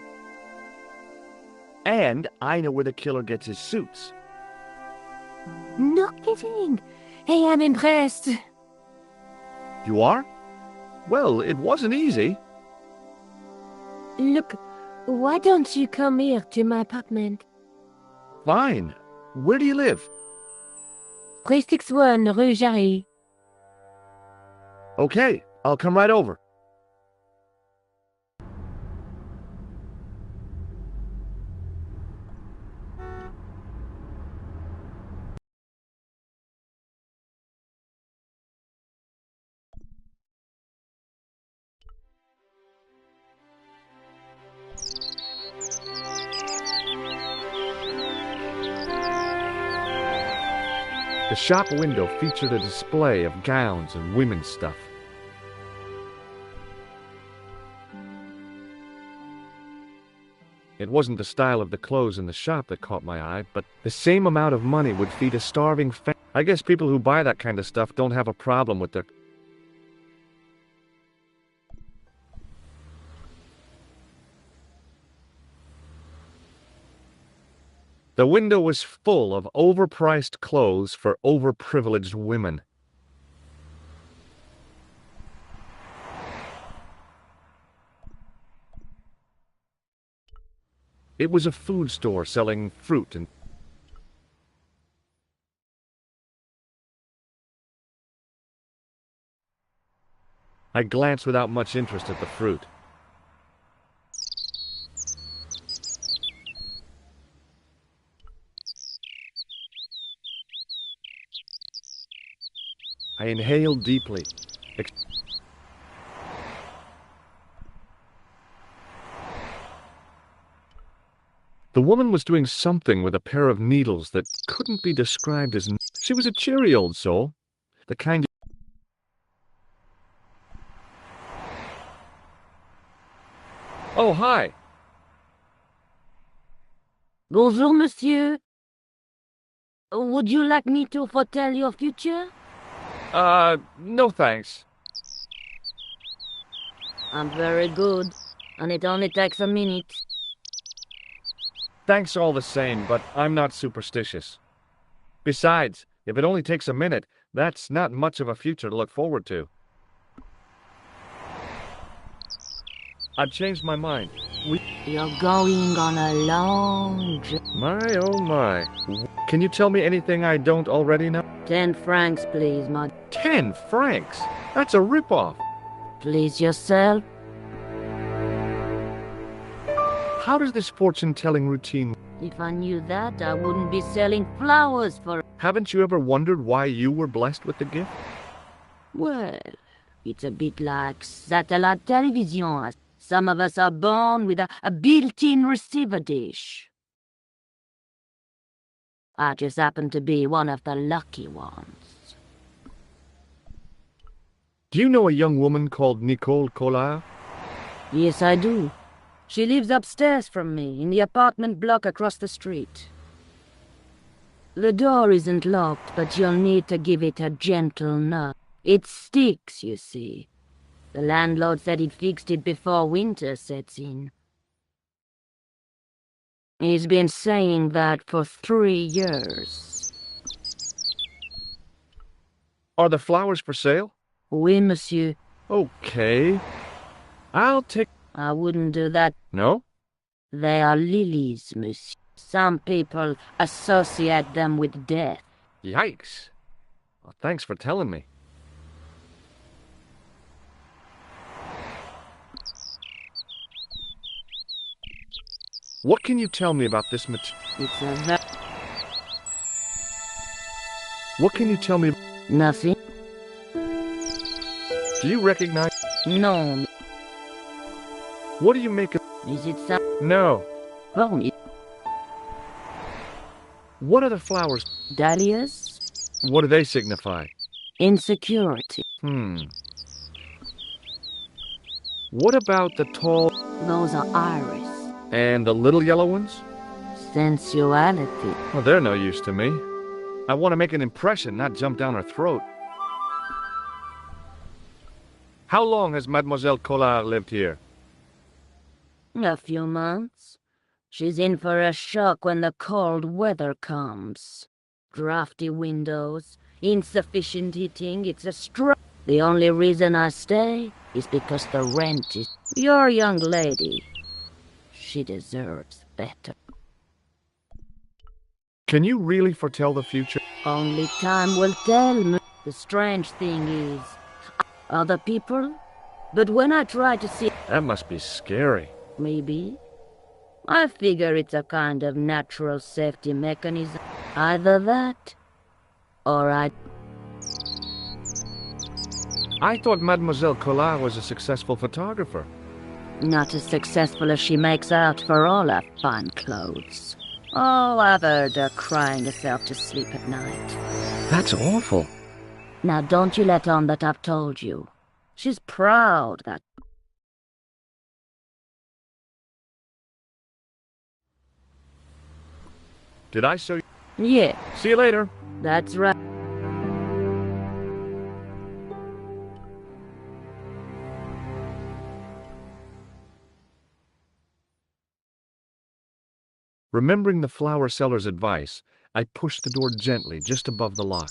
[SPEAKER 1] And I know where the killer gets his suits.
[SPEAKER 5] No kidding. Hey, I'm impressed.
[SPEAKER 1] You are? Well, it wasn't easy.
[SPEAKER 5] Look, why don't you come here to my apartment?
[SPEAKER 1] Fine. Where do you live?
[SPEAKER 5] 361 Rue Jarry.
[SPEAKER 1] Okay, I'll come right over. The shop window featured a display of gowns and women's stuff. It wasn't the style of the clothes in the shop that caught my eye, but the same amount of money would feed a starving family. I guess people who buy that kind of stuff don't have a problem with their... The window was full of overpriced clothes for overprivileged women. It was a food store selling fruit and... I glanced without much interest at the fruit. I inhaled deeply. The woman was doing something with a pair of needles that couldn't be described as... She was a cheery old soul. The kind... Oh, hi.
[SPEAKER 5] Bonjour, monsieur. Would you like me to foretell your future?
[SPEAKER 1] No thanks.
[SPEAKER 5] I'm very good, and it only takes a minute.
[SPEAKER 1] Thanks all the same, but I'm not superstitious. Besides, if it only takes a minute, that's not much of a future to look forward to. I've changed my mind.
[SPEAKER 5] You're going on a long journey.
[SPEAKER 1] My, oh my. Can you tell me anything I don't already know?
[SPEAKER 5] 10 francs, please, my...
[SPEAKER 1] 10 francs? That's a ripoff.
[SPEAKER 5] Please yourself.
[SPEAKER 1] How does this fortune-telling routine...
[SPEAKER 5] If I knew that, I wouldn't be selling flowers for...
[SPEAKER 1] Haven't you ever wondered why you were blessed with the gift?
[SPEAKER 5] Well, it's a bit like satellite television. Some of us are born with a built-in receiver dish. I just happen to be one of the lucky ones.
[SPEAKER 1] Do you know a young woman called Nicole Collard?
[SPEAKER 5] Yes, I do. She lives upstairs from me, in the apartment block across the street. The door isn't locked, but you'll need to give it a gentle knock. It sticks, you see. The landlord said he'd fixed it before winter sets in. He's been saying that for 3 years.
[SPEAKER 1] Are the flowers for sale?
[SPEAKER 5] Oui, monsieur.
[SPEAKER 1] Okay. I'll take...
[SPEAKER 5] I wouldn't do that.
[SPEAKER 1] No?
[SPEAKER 5] They are lilies, monsieur. Some people associate them with death.
[SPEAKER 1] Yikes. Well, thanks for telling me. What can you tell me about this
[SPEAKER 5] It's a
[SPEAKER 1] What can you tell me?
[SPEAKER 5] nothing.
[SPEAKER 1] Do you recognize?
[SPEAKER 5] No.
[SPEAKER 1] What do you make of?
[SPEAKER 5] Is it some
[SPEAKER 1] No.
[SPEAKER 5] phony?
[SPEAKER 1] What are the flowers?
[SPEAKER 5] Dahlias?
[SPEAKER 1] What do they signify?
[SPEAKER 5] Insecurity.
[SPEAKER 1] What about the tall
[SPEAKER 5] Those are iris.
[SPEAKER 1] and the little yellow ones?
[SPEAKER 5] Sensuality.
[SPEAKER 1] Well, they're no use to me. I want to make an impression, not jump down her throat. How long has Mademoiselle Collard lived here?
[SPEAKER 5] A few months. She's in for a shock when the cold weather comes. Drafty windows, insufficient heating, it's a The only reason I stay is because the rent is... Your young lady. She deserves better.
[SPEAKER 1] Can you really foretell the future?
[SPEAKER 5] Only time will tell me. The strange thing is... Other people? But when I try to see...
[SPEAKER 1] That must be scary.
[SPEAKER 5] Maybe. I figure it's a kind of natural safety mechanism. Either that, or I
[SPEAKER 1] thought Mademoiselle Collard was a successful photographer.
[SPEAKER 5] not as successful as she makes out for all her fine clothes. Oh, I've heard her crying herself to sleep at night.
[SPEAKER 1] That's awful.
[SPEAKER 5] Now don't you let on that I've told you. She's proud, that...
[SPEAKER 1] Did I show you?
[SPEAKER 5] Yeah,
[SPEAKER 1] See you later.
[SPEAKER 5] that's right.
[SPEAKER 1] Remembering the flower seller's advice, I pushed the door gently just above the lock.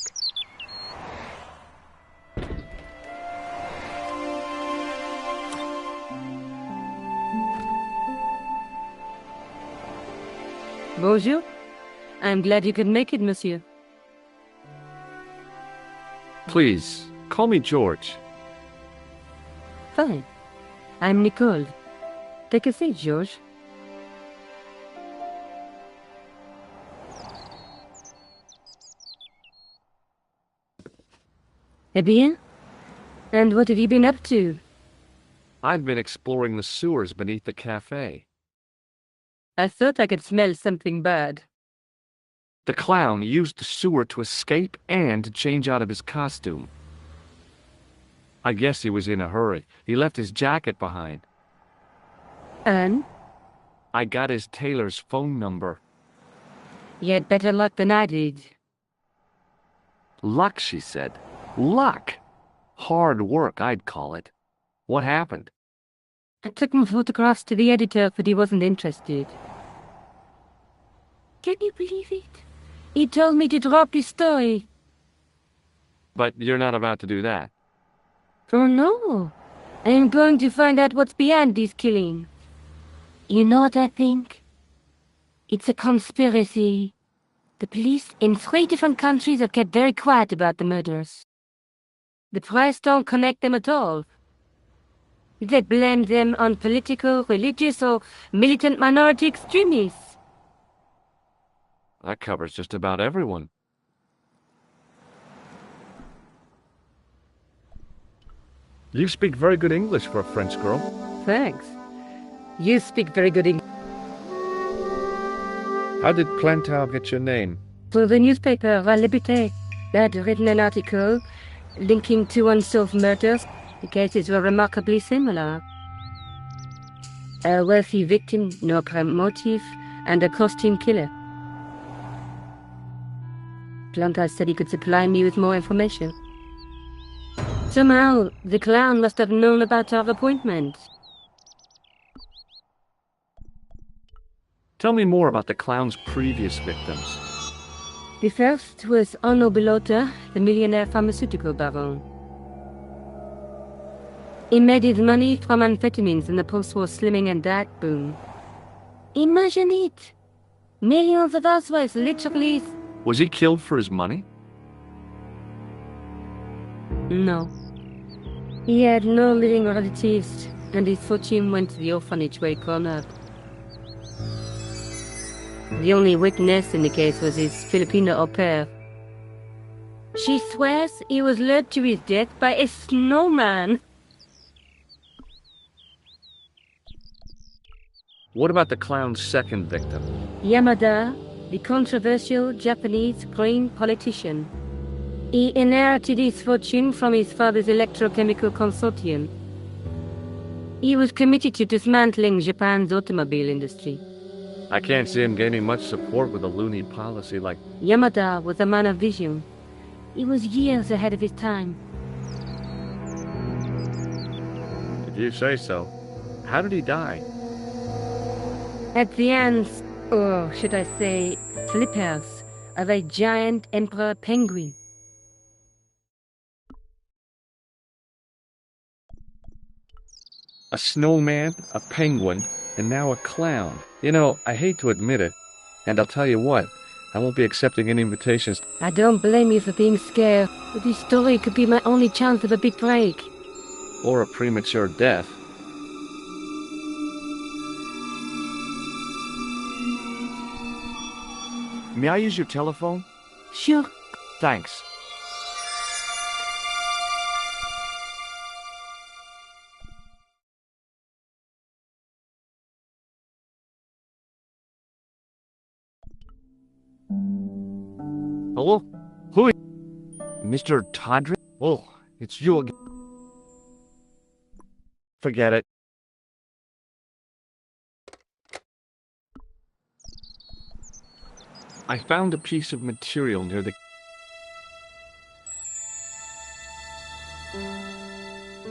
[SPEAKER 2] Bonjour. I'm glad you could make it, monsieur.
[SPEAKER 1] Please, call me George.
[SPEAKER 2] Fine. I'm Nicole. Take a seat, George. Eh bien? And what have you been up to?
[SPEAKER 1] I've been exploring the sewers beneath the cafe.
[SPEAKER 2] I thought I could smell something bad.
[SPEAKER 1] The clown used the sewer to escape and to change out of his costume. I guess he was in a hurry. He left his jacket behind.
[SPEAKER 2] And?
[SPEAKER 1] I got his tailor's phone number.
[SPEAKER 2] You had better luck than I did.
[SPEAKER 1] Luck, she said. Luck! Hard work, I'd call it. What happened?
[SPEAKER 2] I took my photographs to the editor, but he wasn't interested. Can you believe it? He told me to drop his story.
[SPEAKER 1] But you're not about to do that.
[SPEAKER 2] Oh no. I am going to find out what's behind this killing. You know what I think? It's a conspiracy. The police in 3 different countries have kept very quiet about the murders. The press don't connect them at all. They blame them on political, religious, or militant minority extremists.
[SPEAKER 1] That covers just about everyone. You speak very good English for a French girl.
[SPEAKER 2] Thanks. You speak very good English.
[SPEAKER 1] How did Plantar get your name?
[SPEAKER 2] For the newspaper, La Liberté, they had written an article linking 2 unsolved murders. The cases were remarkably similar. A wealthy victim, no crime motive, and a costume killer. Plantar said he could supply me with more information. Somehow, the clown must have known about our appointment.
[SPEAKER 1] Tell me more about the clown's previous victims.
[SPEAKER 2] The first was Arno Bellotta, the millionaire pharmaceutical baron. He made his money from amphetamines in the post-war slimming and diet boom. Imagine it! Millions of housewives literally...
[SPEAKER 1] Was he killed for his money?
[SPEAKER 2] No. He had no living relatives, and his fortune went to the orphanage where he grew up. The only witness in the case was his Filipino au pair. She swears he was led to his death by a snowman.
[SPEAKER 1] What about the clown's second victim?
[SPEAKER 2] Yamada, the controversial Japanese green politician. He inherited his fortune from his father's electrochemical consortium. He was committed to dismantling Japan's automobile industry.
[SPEAKER 1] I can't see him gaining much support with a loony policy like...
[SPEAKER 2] Yamada was a man of vision. He was years ahead of his time.
[SPEAKER 1] If you say so. How did he die?
[SPEAKER 2] At the hands, or should I say, flippers, of a giant emperor penguin.
[SPEAKER 1] A snowman, a penguin, and now a clown. You know, I hate to admit it, and I'll tell you what, I won't be accepting any invitations.
[SPEAKER 2] I don't blame you for being scared, but this story could be my only chance of a big break.
[SPEAKER 1] Or a premature death. May I use your telephone?
[SPEAKER 2] Sure.
[SPEAKER 1] Thanks. Hello? Who is... Mr. Todrick? Oh, it's you again. Forget it. I found a piece of material near the...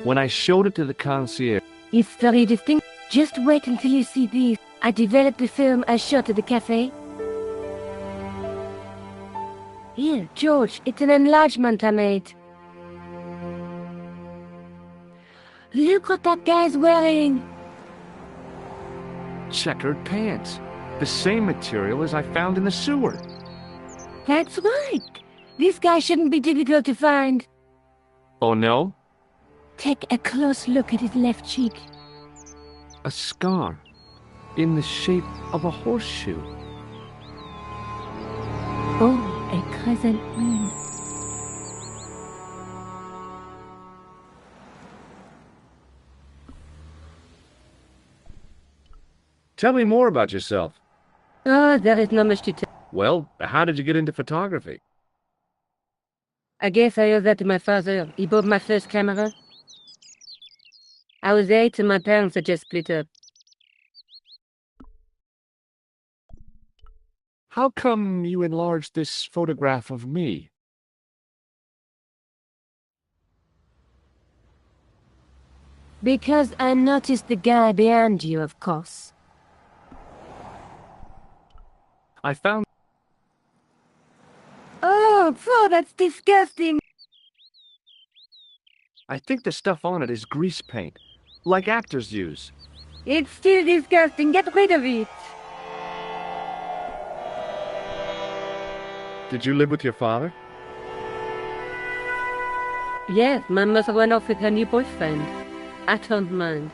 [SPEAKER 1] When I showed it to the concierge...
[SPEAKER 2] It's very distinct. Just wait until you see this. I developed the film I shot at the cafe. Here, George, it's an enlargement I made. Look what that guy's wearing!
[SPEAKER 1] Checkered pants. The same material as I found in the sewer.
[SPEAKER 2] That's right. This guy shouldn't be difficult to find.
[SPEAKER 1] Oh no?
[SPEAKER 2] Take a close look at his left cheek.
[SPEAKER 1] A scar. In the shape of a horseshoe.
[SPEAKER 2] Oh, a crescent moon.
[SPEAKER 1] Tell me more about yourself.
[SPEAKER 2] Oh, there is not much to tell.
[SPEAKER 1] Well, how did you get into photography?
[SPEAKER 2] I guess I owe that to my father. He bought my first camera. I was 8 and my parents had just split up.
[SPEAKER 1] How come you enlarged this photograph of me?
[SPEAKER 2] Because I noticed the guy behind you, of course.
[SPEAKER 1] I found...
[SPEAKER 2] Oh, that's disgusting.
[SPEAKER 1] I think the stuff on it is grease paint, like actors use.
[SPEAKER 2] It's still disgusting. Get rid of it.
[SPEAKER 1] Did you live with your father?
[SPEAKER 2] Yes, my mother went off with her new boyfriend. I don't mind.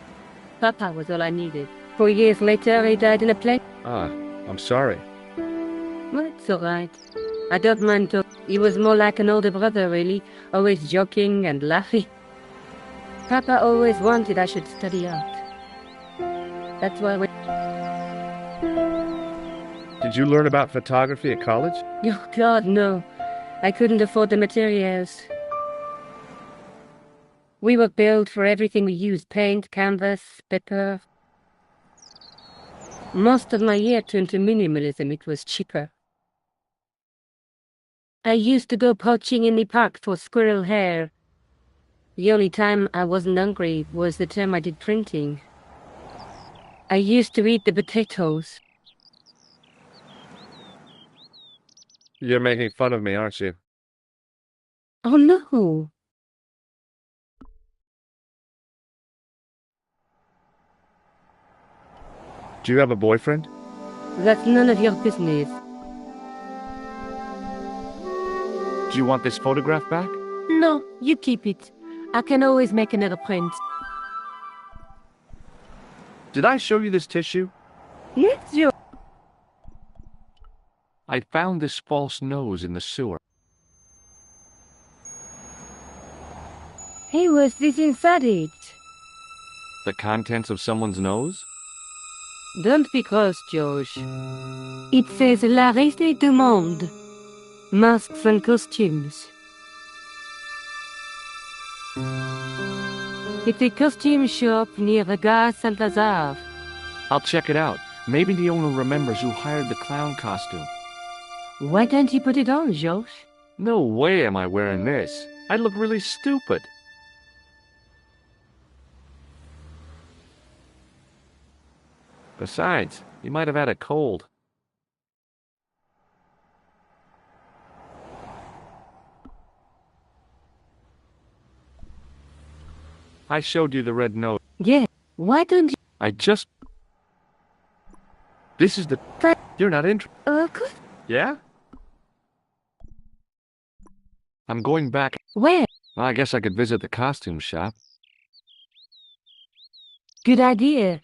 [SPEAKER 2] Papa was all I needed. 4 years later, he died in a plane.
[SPEAKER 1] Ah, I'm sorry.
[SPEAKER 2] Well, it's all right. I don't mind too. He was more like an older brother, really. Always joking and laughing. Papa always wanted I should study art. That's why we...
[SPEAKER 1] Did you learn about photography at college?
[SPEAKER 2] Oh, God, no. I couldn't afford the materials. We were billed for everything we used. Paint, canvas, paper. Most of my year turned to minimalism. It was cheaper. I used to go poaching in the park for squirrel hair. The only time I wasn't hungry was the time I did printing. I used to eat the potatoes.
[SPEAKER 1] You're making fun of me, aren't you?
[SPEAKER 2] Oh, no.
[SPEAKER 1] Do you have a boyfriend?
[SPEAKER 2] That's none of your business.
[SPEAKER 1] Do you want this photograph back?
[SPEAKER 2] No, you keep it. I can always make another print.
[SPEAKER 1] Did I show you this tissue?
[SPEAKER 2] Yes, Joe.
[SPEAKER 1] I found this false nose in the sewer.
[SPEAKER 2] Hey, what's this inside it?
[SPEAKER 1] The contents of someone's nose?
[SPEAKER 2] Don't be cross, Josh. It says La Reste du Monde. Masks and costumes. It's a costume shop near the Gare Saint-Lazare.
[SPEAKER 1] I'll check it out. Maybe the owner remembers who hired the clown costume.
[SPEAKER 2] Why don't you put it on, Josh?
[SPEAKER 1] No way am I wearing this. I'd look really stupid. Besides, you might have had a cold. I showed you the red nose.
[SPEAKER 2] Yeah, why don't you...
[SPEAKER 1] This is the... You're not interested.
[SPEAKER 2] Good.
[SPEAKER 1] Yeah? I'm going back.
[SPEAKER 2] Where?
[SPEAKER 1] Well, I guess I could visit the costume shop.
[SPEAKER 2] Good idea.